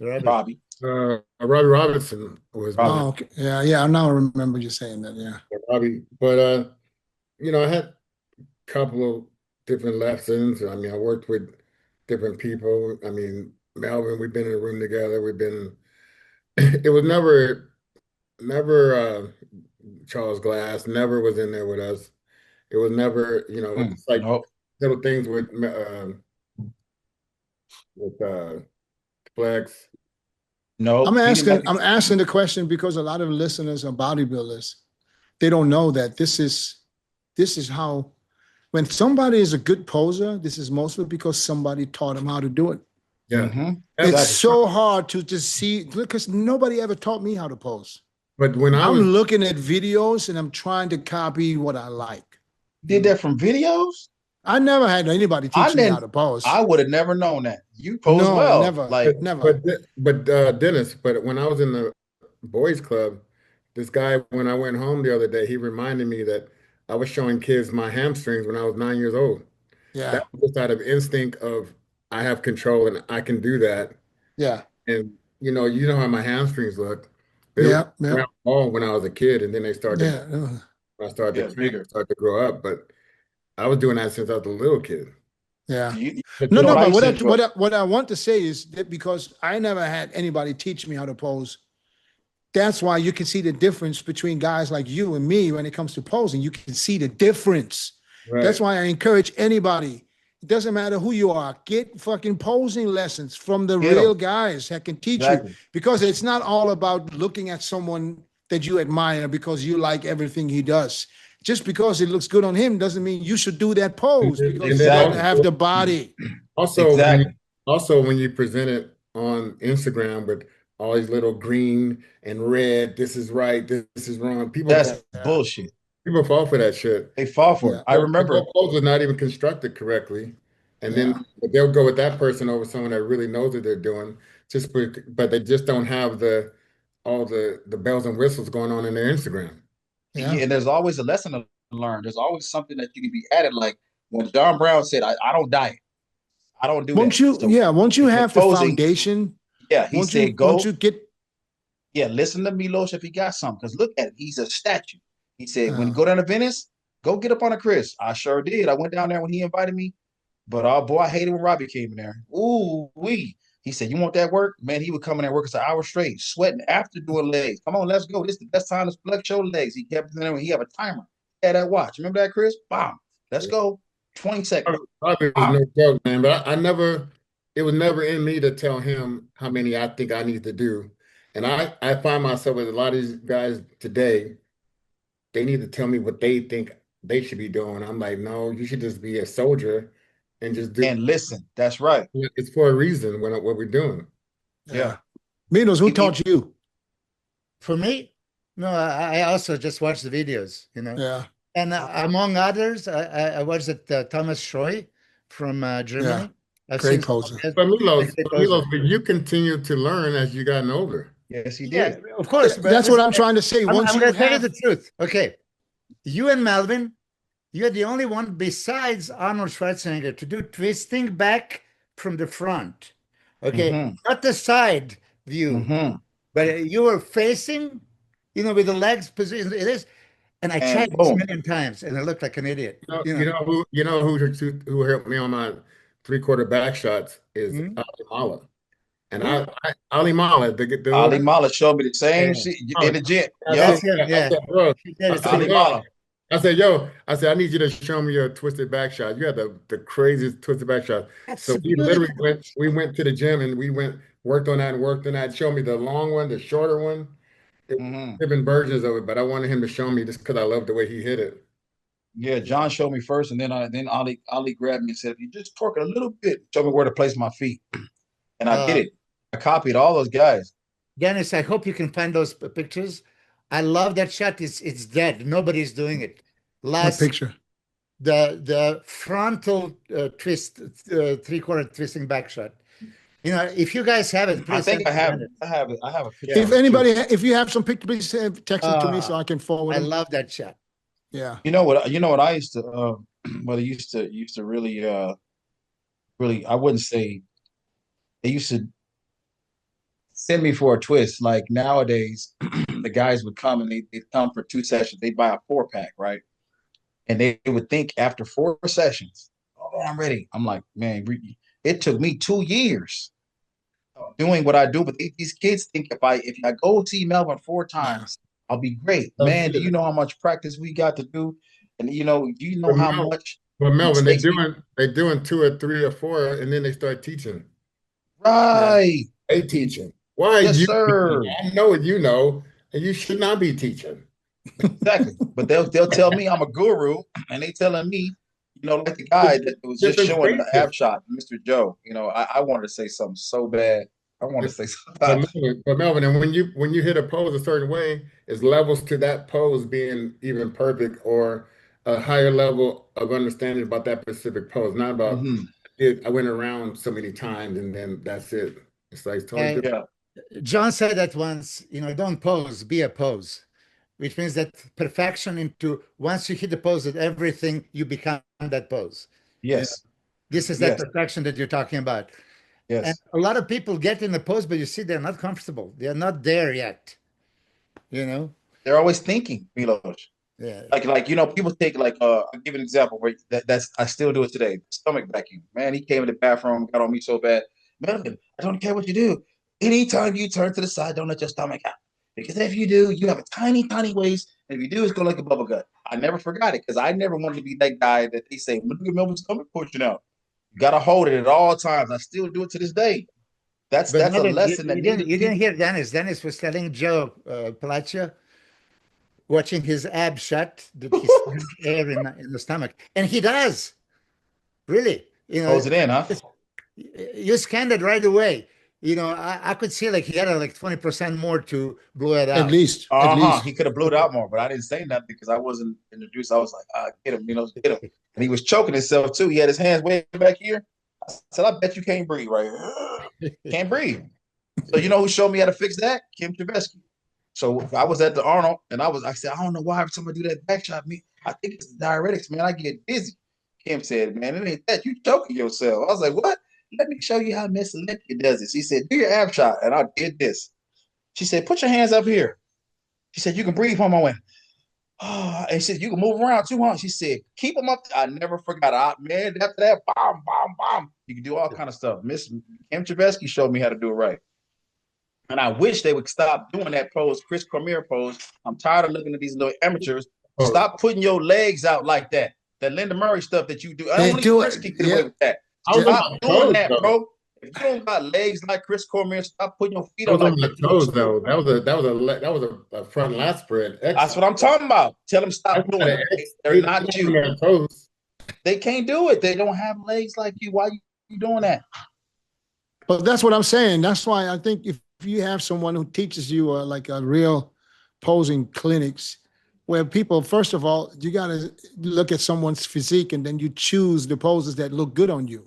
Robbie. Robbie Robinson was. Oh, okay. Yeah. Now I remember you saying that. Yeah, Robbie. But I had a couple of different lessons. I mean, I worked with different people. I mean, Melvin, we've been in a room together. It was never Charles Glass never was in there with us. It was never, it's like Nope. little things with Flex. Nope. I'm He didn't asking, like I'm asking the question because a lot of listeners are bodybuilders. They don't know that this is how, when somebody is a good poser, this is mostly because somebody taught them how to do it. Yeah. It's Exactly. so hard to just see, because nobody ever taught me how to pose. But when I I'm was looking at videos and I'm trying to copy what I like. did that from videos. I never had anybody I teach me how didn't. to pose. I would have never known that. You pose No, well. never. Like Never. but Dennis, but when I was in the boys club, this guy, when I went home the other day, he reminded me that I was showing kids my hamstrings when I was 9 years old. Yeah. That was just out of instinct of I have control and I can do that. Yeah. And you know how my hamstrings look. They were Yeah. Yeah. around all when I was a kid, and then they started Yeah. when I started yeah, to bigger. start to grow up. But I was doing that since I was a little kid. Yeah. You No, know no, what I but used to enjoy? what I want to say is that because I never had anybody teach me how to pose, that's why you can see the difference between guys like you and me when it comes to posing. You can see the difference. That's Right. why I encourage anybody. It doesn't matter who you are. Get fucking posing lessons from the Get 'em. real guys that can teach you. Exactly. Because it's not all about looking at someone that you admire because you like everything he does. Just because it looks good on him doesn't mean you should do that pose because you Exactly. don't have the body. Also, Exactly. when you present it on Instagram with all these little green and red, this is right, this is wrong. That's bullshit. People fall for that shit. They fall for Yeah. it. I remember. The pose is not even constructed correctly, and Yeah. then they'll go with that person over someone that really knows what they're doing. But they just don't have all the bells and whistles going on in their Instagram. Yeah. And there's always a lesson to learn. There's always something that you can be added. Like when John Brown said, I don't diet. I don't do Once that. you, So once you if you're have the posing, foundation, yeah, he once said, you, go. once you get, Yeah, listen to Milos if he got something. Because look at it. He's a statue. He said, when you go down to Venice, go get up on a Chris. I sure did. I went down there when he invited me. But oh boy, I hated when Robbie came in there. Ooh, wee. He said, you want that work? Man, he would come in there and work us an hour straight, sweating after doing legs. Come on, let's go. This is the best time to flex your legs. He kept in there when he have a timer. He had that watch. Remember that, Chris? Bam. Let's go. 20 seconds. Robbie was no joke, man. But I never, it was never in me to tell him how many I think I need to do. And I find myself with a lot of these guys today, they need to tell me what they think they should be doing. I'm like, no, you should just be a soldier and just do. And listen, that's right. It's for a reason what we're doing. Yeah. Minos, who taught you? For me, no, I also just watch the videos, Yeah. And among others, I watched Thomas Schroy from Germany. I've Great seen poser. But Milos, Great poser. but you continue to learn as you gotten older. Yes, he Yeah, did. of course. But That's what I'm listen, trying to say. I'm Once going you to tell you have, the truth. Okay. You and Melvin, you're the only one besides Arnold Schwarzenegger to do twisting back from the front. Okay. Mhm. Not the side view, Mhm. but you were facing, with the legs position. It is. And I And tried this a boom. million times and I looked like an idiot. You know who helped me on my 3/4 back shots is Mhm. Ali Mala. And Ali Mala, the Ali Mala showed me the same Yeah. shit in the gym. I Yup. That's him, yeah. said, bro, He did I it. said, Ali yo, Mala. I said, I need you to show me your twisted back shot. You had the craziest twisted back shot. That's So we literally beautiful. went to the gym and worked on that and worked on that. Show me the long one, the shorter one. It was Mhm. different versions of it, but I wanted him to show me just because I love the way he hit it. Yeah, John showed me first, and then Ali grabbed me and said, "If you just torque it a little bit, show me where to place my feet." And I did it. I copied all those guys. Dennis, I hope you can find those pictures. I love that shot. It's dead. Nobody's doing it. what Last picture? the frontal twist, 3/4 twisting back shot. If you guys have it, I please think send I have it. it. I have it. I have a picture. If of it, too. anybody, if you have some pictures, please text it to me so I can forward I them. love that shot. Yeah. You know what? You know what I used to. Well, they used to really, really. I wouldn't say they used to send me for a twist. Like nowadays, the guys would come and they'd come for 2 sessions. They'd buy a 4-pack, right? And they would think after 4 sessions, oh man, I'm ready. I'm like, man, it took me 2 years doing what I do, but these kids think if I go see Melvin 4 times, I'll be great. That's Man, do it. you know how much practice we got to do? And do you know But how Mel, much but Melvin, mistakes we they're doing 2 or 3 or 4, and then they start teaching. Yeah. right. They teaching. Why are Yes, you teaching? sir. I know what you know, and you should not be teaching. Exactly. But they'll tell me I'm a guru, and they telling me, like the guy that was just Different showing the ab stages. shot, Mr. Joe. I wanted to say something so bad. I want to say something But about Melvin, and when you hit a pose a certain way, it's levels to that pose being even perfect or a higher level of understanding about that specific pose. Not about Mhm. I went around so many times and then that's it. It's like totally Uh, different. Yeah. John said that once, don't pose, be a pose, which means that perfection into once you hit the pose at everything, you become that pose. You know, Yes. this is that Yes. perfection that you're talking about. And Yes. a lot of people get in the pose, but you see they're not comfortable. They're not there yet. You know? They're always thinking, Milos. Yeah. People take I'll give an example where that's I still do it today. Stomach vacuum. Man, he came in the bathroom, got on me so bad. Man, I don't care what you do. Anytime you turn to the side, don't let your stomach out. Because if you do, you have a tiny, tiny waist. And if you do, it's gonna like a bubble gut. I never forgot it because I never wanted to be that guy that they say, look at Melvin's stomach pushing out. You gotta hold it at all times. I still do it to this day. That's But that's a Melvin, lesson that needed to you didn't be. hear Dennis. Dennis was telling Joe Palacio, watching his ab shut, that he's air in the stomach. And he does, really. Close it in, huh? You scanned it right away. I could see like he had like 20% more to blow it At out. least, at Uh-huh. least. He could have blew it out more, but I didn't say nothing because I wasn't introduced. I was like, get him, get him. And he was choking himself too. He had his hands way back here. I said, I bet you can't breathe right here. Can't breathe. So you know who showed me how to fix that? Kim Trubisky. So I was at the Arnold and I said, I don't know why every time I do that back shot, me, I think it's the diuretics, man. I get dizzy. Kim said, man, it ain't that. You choking yourself. I was like, what? Let me show you how Miss Olympia does it. She said, do your ab shot. And I did this. She said, put your hands up here. She said, you can breathe, home. I went, oh, and she said, you can move around too, huh? She said, keep them up. I never forgot. Man, after that, bomb, bomb, bomb. You can do all kind of stuff. Miss Kim Trubisky showed me how to do it right. And I wish they would stop doing that pose, Chris Cormier pose. I'm tired of looking at these little amateurs. Oh, Stop putting your legs out like that. That Linda Murray stuff that you do. They Only do Chris it. can get Yeah. away with that. I was on Stop my doing toes that, though. bro. If you don't got legs like Chris Cormier, stop putting your feet I on was on like my that. toes though. That was a front lat spread. That's what I'm talking about. Tell them That's stop doing not it. an X. They're not On you. their toes. They can't do it. They don't have legs like you. Why you doing that? But that's what I'm saying. That's why I think if you have someone who teaches you like a real posing clinics where people, first of all, you got to look at someone's physique and then you choose the poses that look good on you.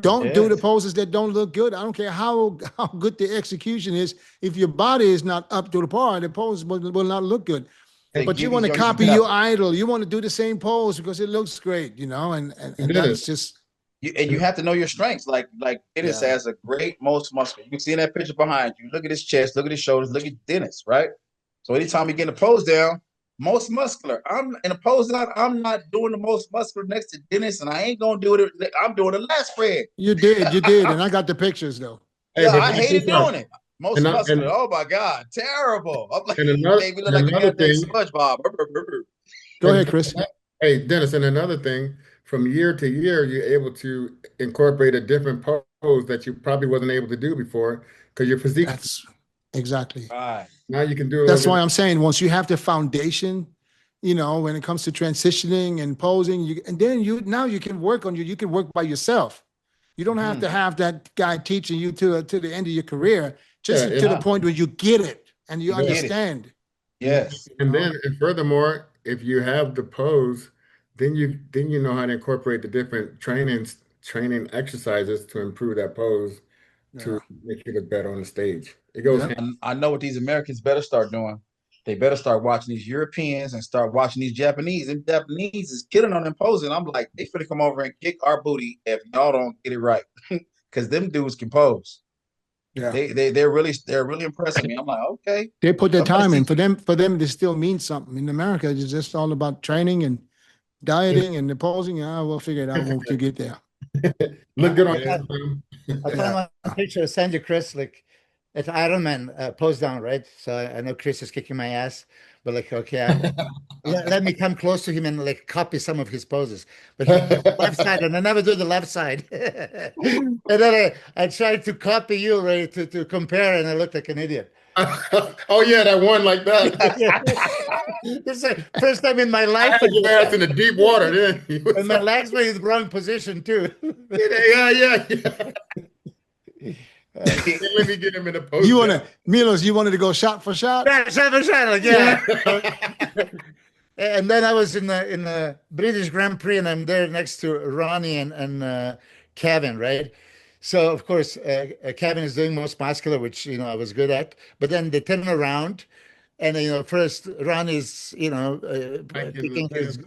Don't do the Yes. poses that don't look good. I don't care how good the execution is. If your body is not up to the par, the pose will not look good. They But you give want to young copy people- your idol. You want to do the same pose because it looks great, and that's just You have to know your strengths. Like Dennis Yeah. has a great most muscular. You can see in that picture behind you. Look at his chest. Look at his shoulders. Look at Dennis. Right. So anytime you get in a pose down, most muscular. I'm in a pose down. I'm not doing the most muscular next to Dennis, and I ain't gonna do it. I'm doing the last spread. you did, and I got the pictures though. Hey, Yeah, but I check hated this out. doing it. Most And, I- muscular. and, Oh my god, terrible. I'm like, and made me look like a another goddamn thing. SpongeBob. Go And ahead, Chris. hey, Dennis, and another thing, from year to year, you're able to incorporate a different pose that you probably wasn't able to do before because your physique. That's exactly. Right. Now you can do. That's why I'm saying once you have the foundation, when it comes to transitioning and posing, and then you can work on you can work by yourself. You don't have to have that guy teaching you to the end of your career, just Yeah, to yeah. the point where you get it and you You get it. understand. Yes. And then, and furthermore, if you have the pose, then you know how to incorporate the different training exercises to improve that pose to make you look better on the stage. It goes. Yeah. And I know what these Americans better start doing. They better start watching these Europeans and start watching these Japanese. And Japanese is killing on them posing. I'm like, they finna come over and kick our booty if y'all don't get it right. Because them dudes can pose. Yeah. They're really impressing me. I'm like, okay. They put their Somebody time in. see- For them, this still means something. In America, it's just all about training and dieting and the posing. We'll figure it out once you get there. Look good on Yeah. Instagram. I found one picture I sent you, Chris. Like It's Iron Man pose down, right? So I know Chris is kicking my ass, but like, okay, let me come close to him and like copy some of his poses. But he did the left side, and I never do the left side. And then I tried to copy you, right, to compare, and I looked like an idiot. Oh yeah, that one like that. This is the first time in my life. I had your ass in the deep water then. And my legs were in the wrong position too. Yeah. Let me get him in the post. Milos, you wanted to go shot for shot? Shot for shot, like, yeah. And then I was in the British Grand Prix, and I'm there next to Ronnie and Kevin, right? So of course, Kevin is doing most muscular, which I was good at. But then they turn around, and first Ronnie is picking his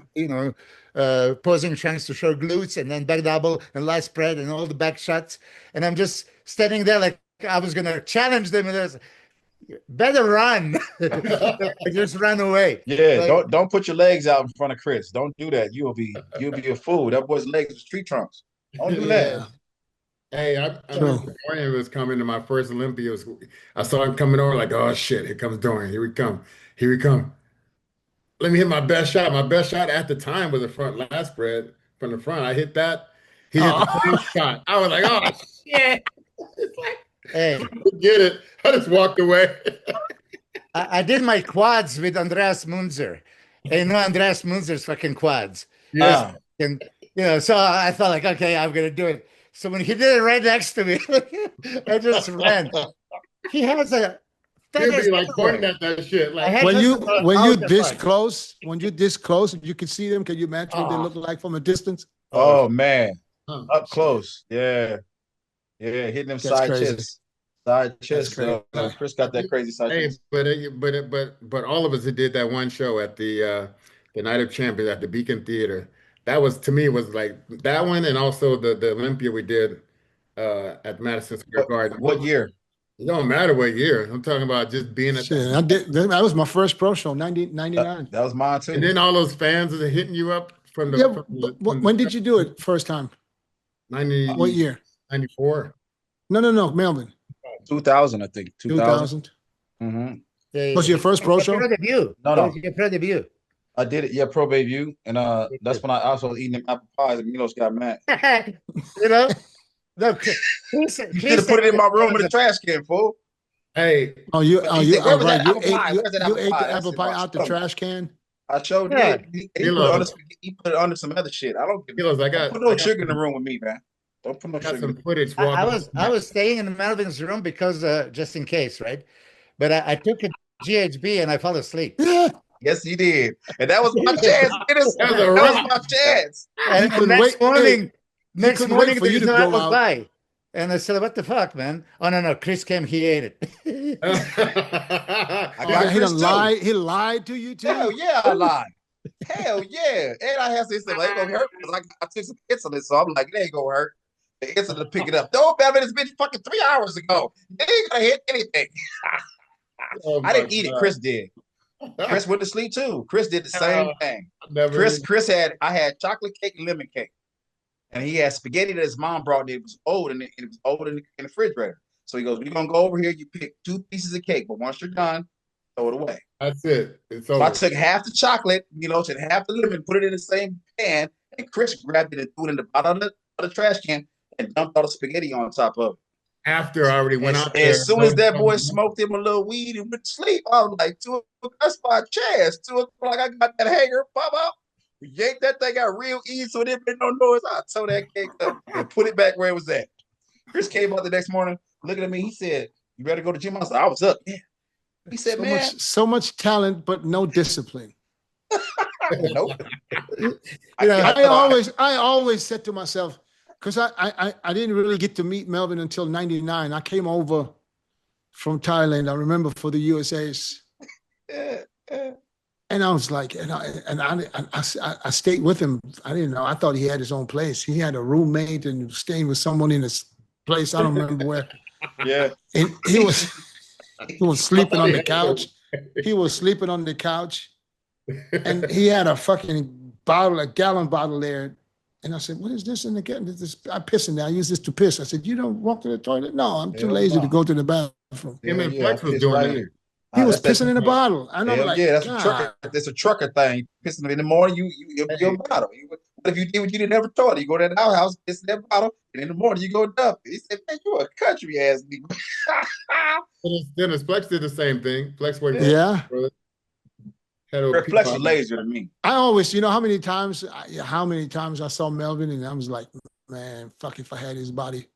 posing chance to show glutes, and then back double and light spread and all the back shots, and I'm just standing there like I was gonna challenge them, and there's better run. I just ran away. Yeah, don't put your legs out in front of Chris. Don't do that. You'll be a fool. That boy's legs are street trunks. Don't do that. Hey, I remember Dorian was coming to my first Olympia. I saw him coming over like, oh shit, here comes Dorian. Here we come. Let me hit my best shot. My best shot at the time was a front lat spread from the front. I hit that. He hit the same shot. I was like, oh shit. It's like, hey, get it. I just walked away. I did my quads with Andreas Munzer. And Andreas Munzer's fucking quads. Yeah. And so I felt like, okay, I'm gonna do it. So when he did it right next to me, I just ran. He has a He'll be like pointing at that shit. Like when you this close, you can see them. Can you imagine what they look like from a distance? Oh man, up close, yeah, hitting them side chest. Chris got that crazy side chest. But all of us that did that one show at the Night of Champions at the Beacon Theater, that was to me was like that one, and also the Olympia we did at Madison Square Garden. What year? It don't matter what year. I'm talking about just being at I did. That was my first pro show, 99. That was mine too. And then all those fans are hitting you up from the. When did you do it first time? 90. What year? 94. No, Melvin. 2000, I think. 2000. Mm-hmm. Was your first pro show? Pro debut. No. Your pro debut. I did it, pro debut, and that's when I also was eating them apple pies, and Milos got mad. No, you should have put it in my room in the trash can, fool. Hey, you ate the apple pie out the trash can. I showed did. He put it under some other shit. I don't give put no sugar in the room with me, man. Don't put no sugar. Some footage. I was staying in Melvin's room because just in case, right? But I took a GHB and I fell asleep. Yes, you did, and that was my chance. That was my chance. And next morning, for you to go out. And I said, "What the fuck, man?" Oh no, Chris came. He ate it. He lied to you too. Hell yeah, I lied. Hell yeah, and I had to say, "It ain't gonna hurt," because I took some insulin, so I'm like, "It ain't gonna hurt." The insulin to pick it up. No, Melvin, it's been fucking 3 hours ago. It ain't gonna hit anything. I didn't eat it. Chris did. Chris went to sleep too. Chris did the same thing. I had chocolate cake and lemon cake. And he had spaghetti that his mom brought. It was old, and it was old in the refrigerator. So he goes, "We're gonna go over here. You pick 2 pieces of cake, but once you're done, throw it away." That's it. It's so over. I took half the chocolate, took half the lemon, put it in the same pan, and Chris grabbed it and threw it in the bottom of the trash can and dumped all the spaghetti on top of it. After I already went out there. As soon as that boy smoked him a little weed and went to sleep, I was like, that's my chance. 2 o'clock, I got that hanger, pop out. Yanked that thing out real easy so there been no noise. I tore that cake up and put it back where it was at. Chris came out the next morning, looking at me. He said, "You better go to the gym." I said, "I was up." Yeah. He said, so much talent, but no discipline. Nope. I always said to myself, because I didn't really get to meet Melvin until 99. I came over from Thailand, I remember, for the USAs. And I was like, I stayed with him. I didn't know. I thought he had his own place. He had a roommate and staying with someone in his place. I don't remember where. Yeah. And he was sleeping on the couch. He was sleeping on the couch. And he had a fucking gallon bottle there. And I said, "What is this in the gallon? I piss in there. I use this to piss." I said, "You don't walk to the toilet?" "No, I'm too lazy to go to the bathroom." from. Him and Yeah, Flex I was pissed doing right that. here. He was That's pissing in a bottle. And I'm hell like, yeah, that's a God. trucker. That's a trucker thing. Pissing in the morning, you're a bottle. What if you did what you didn't ever thought? You go to that outhouse, piss in that bottle, and in the morning you go dump it. He said, "Man, you a country ass nigga." Dennis Flex did the same thing. Flex worked for Yeah. had a Flex was lazier than me. I always, you know, how many times I saw Melvin and I was like, man, fuck if I had his body.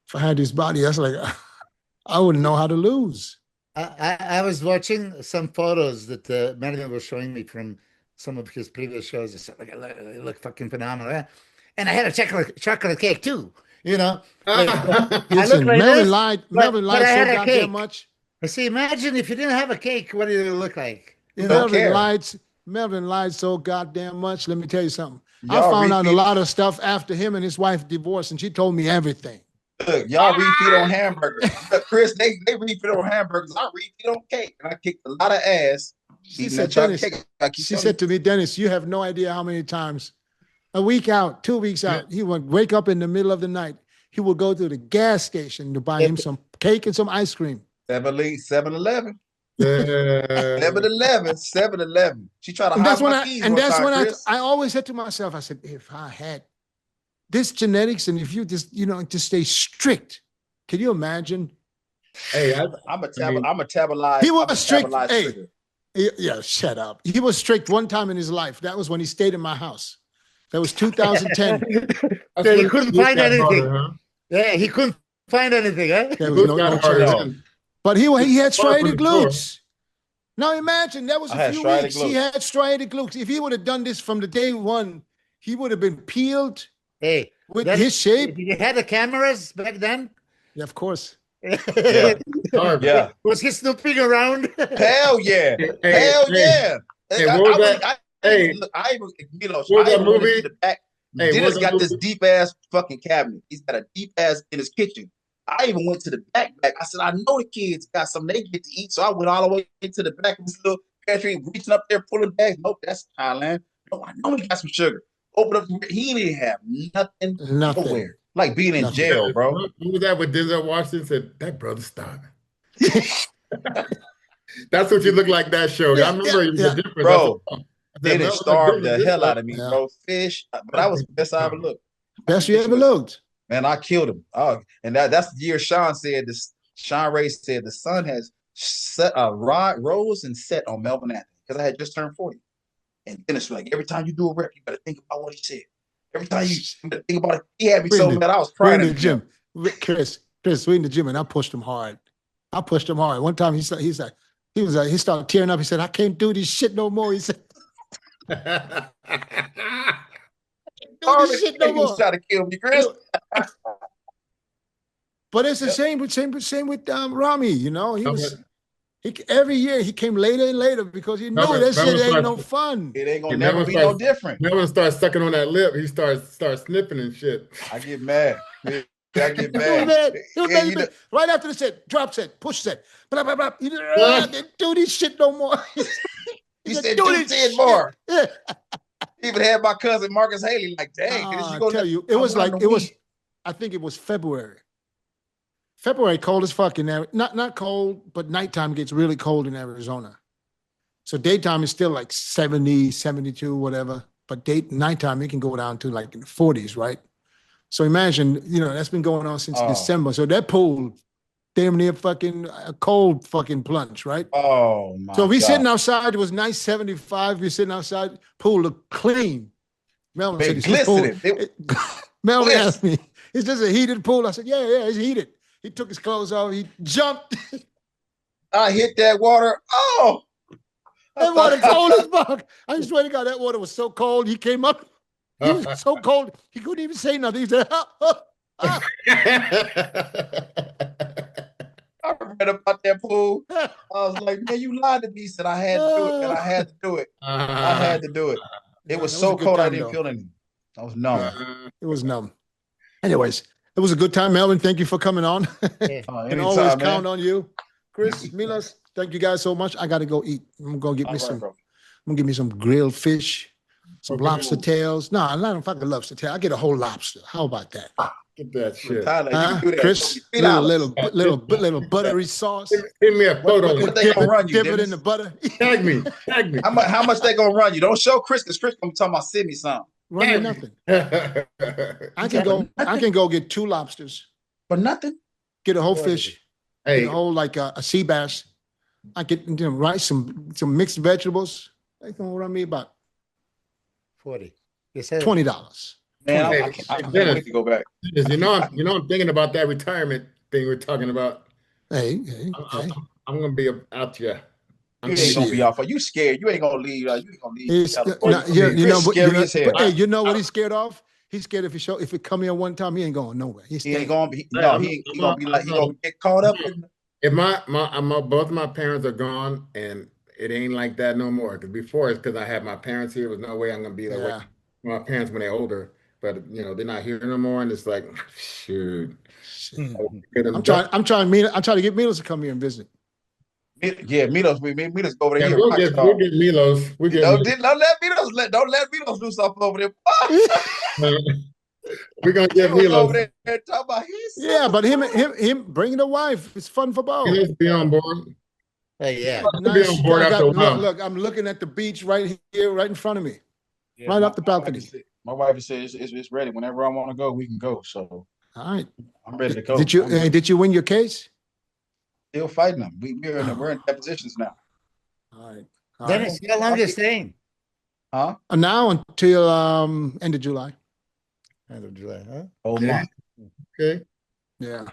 If I had his body, that's like, I wouldn't know how to lose. I was watching some photos that Melvin was showing me from some of his previous shows. I said, they look fucking phenomenal. And I had a chocolate cake too, you know. Like, I Listen, look like Melvin this, lied. but Melvin lied I so had a goddamn cake. much. I see, imagine if you didn't have a cake, what did it look like? You know? Melvin lied so goddamn much. Let me tell you something. I Y'all found out a refeed- lot of stuff after him and his wife divorced, and she told me everything. Look, y'all refeed on hamburgers. But Chris, they refeed on hamburgers. I refeed on cake, and I kicked a lot of ass. She eating said, that chocolate Dennis, cake. she said to me, Dennis, you have no idea how many times, a week out, 2 weeks out, he would wake up in the middle of the night. He would go to the gas station to buy him some cake and some ice cream. 7-Eleven. Yeah. 7-Eleven. She tried to And hide that's when my keys and one that's time, when Chris. I always said to myself, I said, if I had this genetics and if you just, you know, just stay strict, can you imagine? Hey, I'm a tabloid. He was strict. Tabloid Hey, trigger. yeah, shut up. He was strict one time in his life. That was when he stayed in my house. That was 2010. Yeah, he couldn't find anything. Huh? Yeah, he couldn't find anything, huh? There was no harder chance. then. But he had striated before. glutes. Now imagine that was I a had few striated weeks. He glutes. had striated glutes. If he would have done this from the day one, he would have been peeled Hey, with that- his shape. Did he had the cameras back then? Yeah, of course. Yeah. Yeah. Was he snooping around? Hell yeah. Hey, Hell hey, yeah. hey, what was that? Hey, I even, you know, what was I that even went movie? into the back. Hey, what Dennis was that got this movie? deep ass fucking cabinet. He's got a deep ass in his kitchen. I even went to the back. I said, I know the kids got something they get to eat. So I went all the way into the back of this little pantry, reaching up there, pulling bags. Nope, that's Thailand. No, I know he got some sugar. Open up, he didn't have nothing, nowhere. Like being in jail, bro. Who was that with Denzel Washington? Said, that brother's starving. That's what you look like that show. I remember the difference. Bro, I said, they done Melvin starved looked the good hell this out of me, bro. Fish, but I was the best I ever looked. Best you ever looked. Man, I killed him. Oh, and that's the year Sean said this. Sean Ray said the sun has set rose and set on Melvin Anthony because I had just turned 40. And Dennis was like, every time you do a rep, you better think about what he said. Every time you think about it, he had me so mad I was crying in the gym. Chris, we in the gym and I pushed him hard. One time he started tearing up. He said, I can't do this shit no more. He said, do this shit no He was more. trying to kill me, Chris. But it's the same with Rami, you know. Every year he came later and later because he knew that shit ain't no fun. It ain't gonna never be no different. Melvin starts sucking on that lip. He starts sniffing and shit. I get mad. I get mad. He was mad. Right after the set, drop set, push set, blah blah blah. He didn't do this shit no more. He said, do 10 more. Yeah. Even had my cousin Marcus Haley like, dang, I tell you, it was I think it was February. February, cold as fuck in there. Not cold, but nighttime gets really cold in Arizona. So daytime is still like 70, 72, whatever. But nighttime, it can go down to like in the 40s, right? So imagine, you know, that's been going on since December. So that pool, damn near fucking a cold fucking plunge, right? Oh, my God. So we sitting outside, it was nice 75. We're sitting outside, pool looked clean. Melvin said, glistening. Melvin asked me, is this a heated pool? I said, yeah, it's heated. He took his clothes off. He jumped. I hit that water. Oh, that water cold as fuck. I swear to God, that water was so cold. He came up. He was so cold. He couldn't even say nothing. He said, I read about that pool. I was like, man, you lied to me. He said I had to do it, and I had to do it. I had to do it. It was so cold I didn't feel anything. I was numb. It was numb. Anyways, it was a good time, Melvin. Thank you for coming on. And always count on you. Chris, Milos, thank you guys so much. I gotta go eat. I'm gonna get me some. I'm gonna give me some grilled fish, some lobster tails. No, not a fucking lobster tail. I get a whole lobster. How about that? Get that shit. Tyler, you Huh? can do that. Chris, It's gonna be little buttery sauce. Give me a photo. What they gonna run you, Dip it Dennis? in the butter. Tag me. How much they gonna run you? Don't show Chris, because Chris gonna be talking about send me something. Run me nothing. I can go get 2 lobsters, For nothing? get a whole fish, get Hey, a whole like a sea bass. I get rice, some mixed vegetables. They gonna run me about 40. You said $20. Man, Hey, I can't Dennis. wait to go back. you know, I'm thinking about that retirement thing we're talking about. Hey. I'm gonna be out here. You ain't gonna be off. You scared? You ain't gonna leave. You ain't gonna leave. He's, California. you know, Scary as hell. but hey, you know what he's scared of? He's scared if it come here one time, he ain't going nowhere. He's He ain't staying. gonna be. No, he gonna be like he gonna get caught up in. If both my parents are gone and it ain't like that no more. Because before it's because I had my parents here. There's no way I'm gonna be like Yeah. my parents when they're older. But they're not here no more, and it's like, shoot. I'm trying to get Milos to come here and visit. Yeah, Milos. Milos go over there. Yeah, He a we'll rock get star. Milos. Don't let Milos do something over there. We're gonna get He was Milos. over there talking about Yeah, but him bringing a wife, it's fun for both. Milos be on board. yeah. Be on board after a while. Look, I'm looking at the beach right here, right in front of me. Right up the balcony. My wife said it's ready. Whenever I want to go, we can go. So All right. I'm ready to go. Did you win your case? Still fighting them. We're in depositions now. All right. Dennis, how long are you staying? Huh? Now until end of July. End of July, huh? Oh Yeah. my. Okay. Yeah.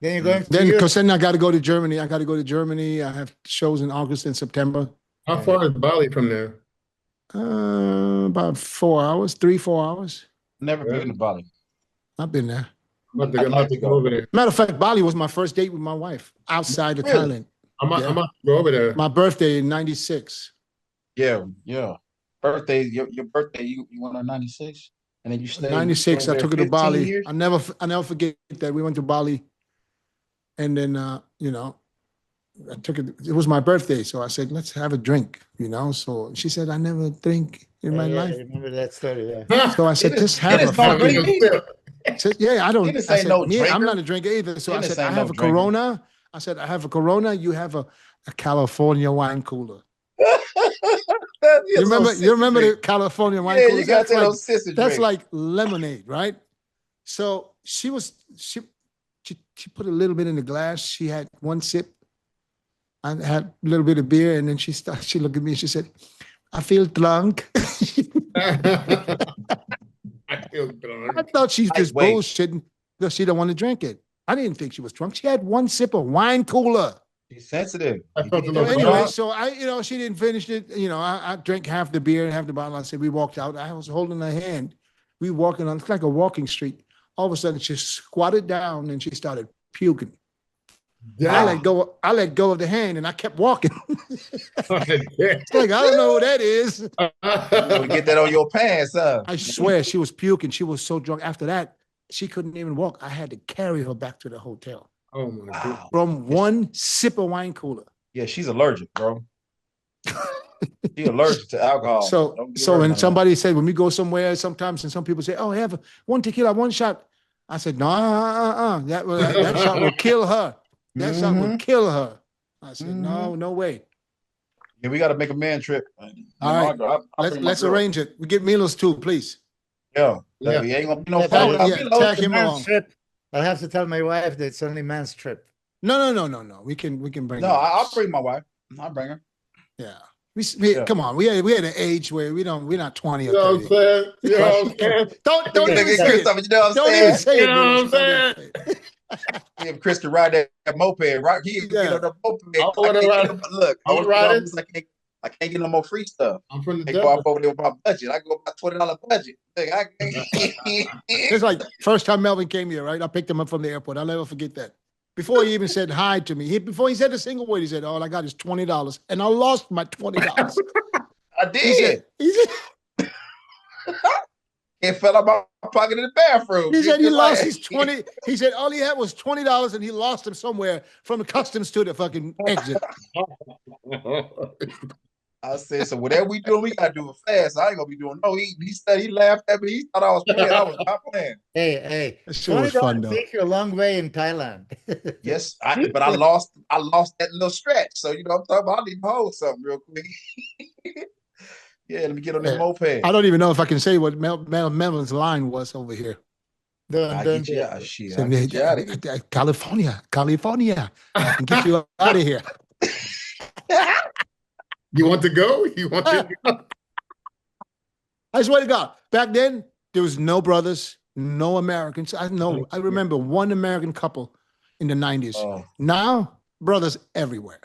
Then you're going to Then Europe? because then I got to go to Germany. I have shows in August and September. How far is Bali from there? About 4 hours, 3-4 hours. Never been to Bali. I've been there. I'm I'd like about to to go go. over there. Matter of fact, Bali was my first date with my wife outside of Really? Thailand. I'm about to go over there. My birthday in '96. Yeah. Birthday, your birthday, you went on 96, and then you stayed. 96. I took her to 15 Bali. years? I never forget that we went to Bali, and then I took it. It was my birthday, so I said, "Let's have a drink." So she said, "I never drink in my Yeah, I life." remember that story, yeah. So I said, Dennis- "Just have a Dennis don't fucking." drink either. I said, "Yeah, I don't." Dennis I ain't said, no I'm drinker. not a drinker either. So Dennis I said, "I ain't have no a drinker. Corona." I said, "I have a Corona. You have a California wine cooler." You remember the California wine Yeah, cooler? you got that old sister That's drink. like lemonade, right? So she put a little bit in the glass. She had one sip. I had a little bit of beer, and then she looked at me and she said, "I feel drunk." I feel drunk. I thought she's just Wait. bullshitting because she don't want to drink it. I didn't think she was drunk. She had one sip of wine cooler. He's sensitive. I felt a So little anyway, drunk. so she didn't finish it. I drank half the beer and half the bottle. I said, we walked out. I was holding her hand. We walking on, it's like a walking street. All of a sudden, she squatted down and she started puking. I let go of the hand and I kept walking. It's like, I don't know who that is. You gonna get that on your pants, huh? I swear she was puking. She was so drunk. After that, she couldn't even walk. I had to carry her back to the hotel Oh my God. Wow. from one sip of wine cooler. Yeah, she's allergic, bro. She's allergic to alcohol. So Don't give her when none. somebody said, when we go somewhere, sometimes, and some people say, "Oh, have one tequila, one shot." I said, "No, that shot will kill her. That shot will kill her." I said, "No way." Yeah, we got to make a man trip. All right. Let's arrange it. We get Milos too, please. Yeah, Yeah. He ain't gonna be no Yeah, fun but- without yeah, Milos. tag him Man's along. trip. I'll have to tell my wife that it's only man's trip. No. We can bring. No, I'll bring my wife. I'll bring her. Yeah. Yeah. Come on. We had an age where we're not 20 or You know what I'm 30. saying? You know what I'm saying? Don't Look even at say it. Christopher, you know what I'm Don't saying? even say it. You know what I'm Milos. Don't even say it. If Chris can ride that moped, right? He can Yeah. get on the moped. I wanna ride- Look, I wanna ride it. I can't get no more free stuff. I'm from the They go off devil. over there with my budget. I go about $20 budget. Look, It's like first time Melvin came here, right? I picked him up from the airport. I'll never forget that. Before he even said hi to me, before he said a single word, he said, "All I got is $20," and I lost my $20. I did. He said, It fell out my pocket in the bathroom. he said he Just lost like- his 20. He said all he had was $20 and he lost him somewhere from the customs to the fucking exit. I said, so whatever we doing, we gotta do it fast. I ain't gonna be doing no. He said he laughed at me. He thought I was playing. I was not playing. Hey, That shit was Tony fun, Don though. take you a long way in Thailand. Yes, but I lost that little stretch. So you know what I'm talking about. I need to hold something real quick. Yeah, let me get on this Yeah. moped. I don't even know if I can say what Melvin's line was over here. I Don't get you do out. it. Shit, Said, I get you out of here. California. I can get you out of here. You want to go? You want to go? I swear to God, back then there was no brothers, no Americans. I remember one American couple in the 90s. Oh, Now, brothers everywhere.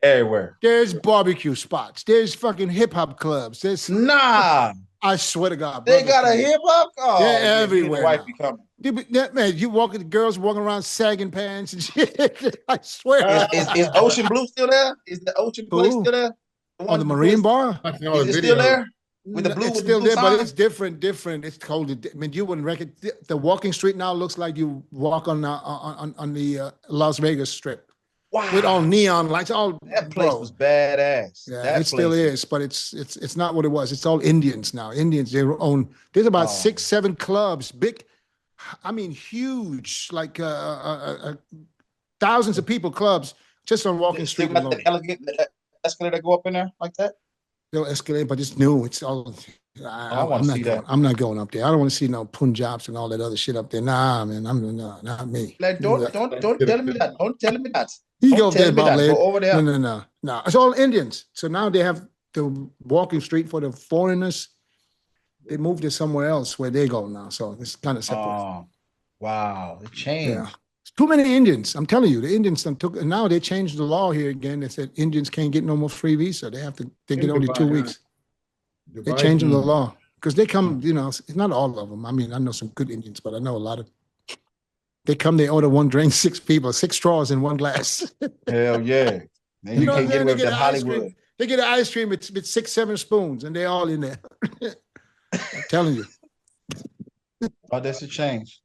everywhere. There's barbecue spots. There's fucking hip hop clubs. There's Nah, I swear to God, they brothers got a come- hip hop. Oh, They're yeah, me and the everywhere wife now. be coming. Man, the girls walking around sagging pants and shit. I swear. Is Ocean Blue still there? Is the Ocean Blue Who? still there? On the Marine bar? Watching all Is the it still videos. there? With the blue, It's with the still blue there, but sign? it's different. It's totally. I mean, you wouldn't reckon the walking street now looks like you walk on the Las Vegas Strip Wow, with all neon lights. All that place bro. was badass. Yeah, That it still place is, but it's not what it was. It's all Indians now. Indians, they own. There's about Oh. 6, 7 clubs, big. I mean, huge, like thousands of people clubs just on Walking Still Street got alone. that elegant escalator go up in there like that. They'll escalate, but it's new. It's all. I wanna I'm not see going. that. I'm not going up there. I don't want to see no Punjabs and all that other shit up there. Nah, man. No, not me. Like, don't tell me that. Don't tell me that. You Don't go up there, tell me Bob that. Lid. Go over there. No. It's all Indians. So now they have the Walking Street for the foreigners. They moved it somewhere else where they go now. So it's kind of separate. Oh, wow, it changed. Yeah. Too many Indians. I'm telling you, the Indians took, and now they changed the law here again. They said Indians can't get no more free visa. They get only 2 weeks. They're changing the law because they come, it's not all of them. I mean, I know some good Indians, but I know a lot of, they come, they order one drink, 6 people, 6 straws in one glass. Hell yeah. Man, you know can't what get I'm saying? away They with get that an ice Hollywood. cream. They get an ice cream with 6, 7 spoons, and they're all in there. I'm telling you. Oh, that's a change.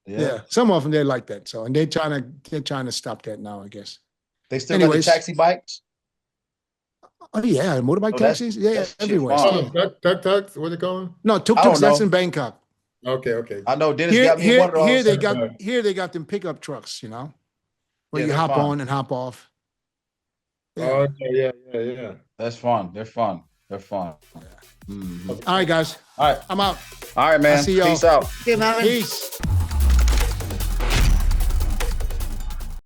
Yeah. Some of them, they're like that. So, and they're trying to stop that now, I guess. They still got the Anyways. taxi bikes. Oh, yeah. Motorbike Oh, that's- taxis? Yeah, that shit everywhere. fun. still. Tuk-tuks, what are they called? No, I tuk-tuks, don't that's know. in Bangkok. Okay. I know Dennis Here, got me here, one of those. here they got them pickup trucks, where Yeah, you they're hop fun. on and hop off. Yeah. Oh, yeah. That's fun. They're fun. Mhm. All right, guys. All right. I'm out. All right, man. I see y'all. Peace out. Okay, Melvin. Peace.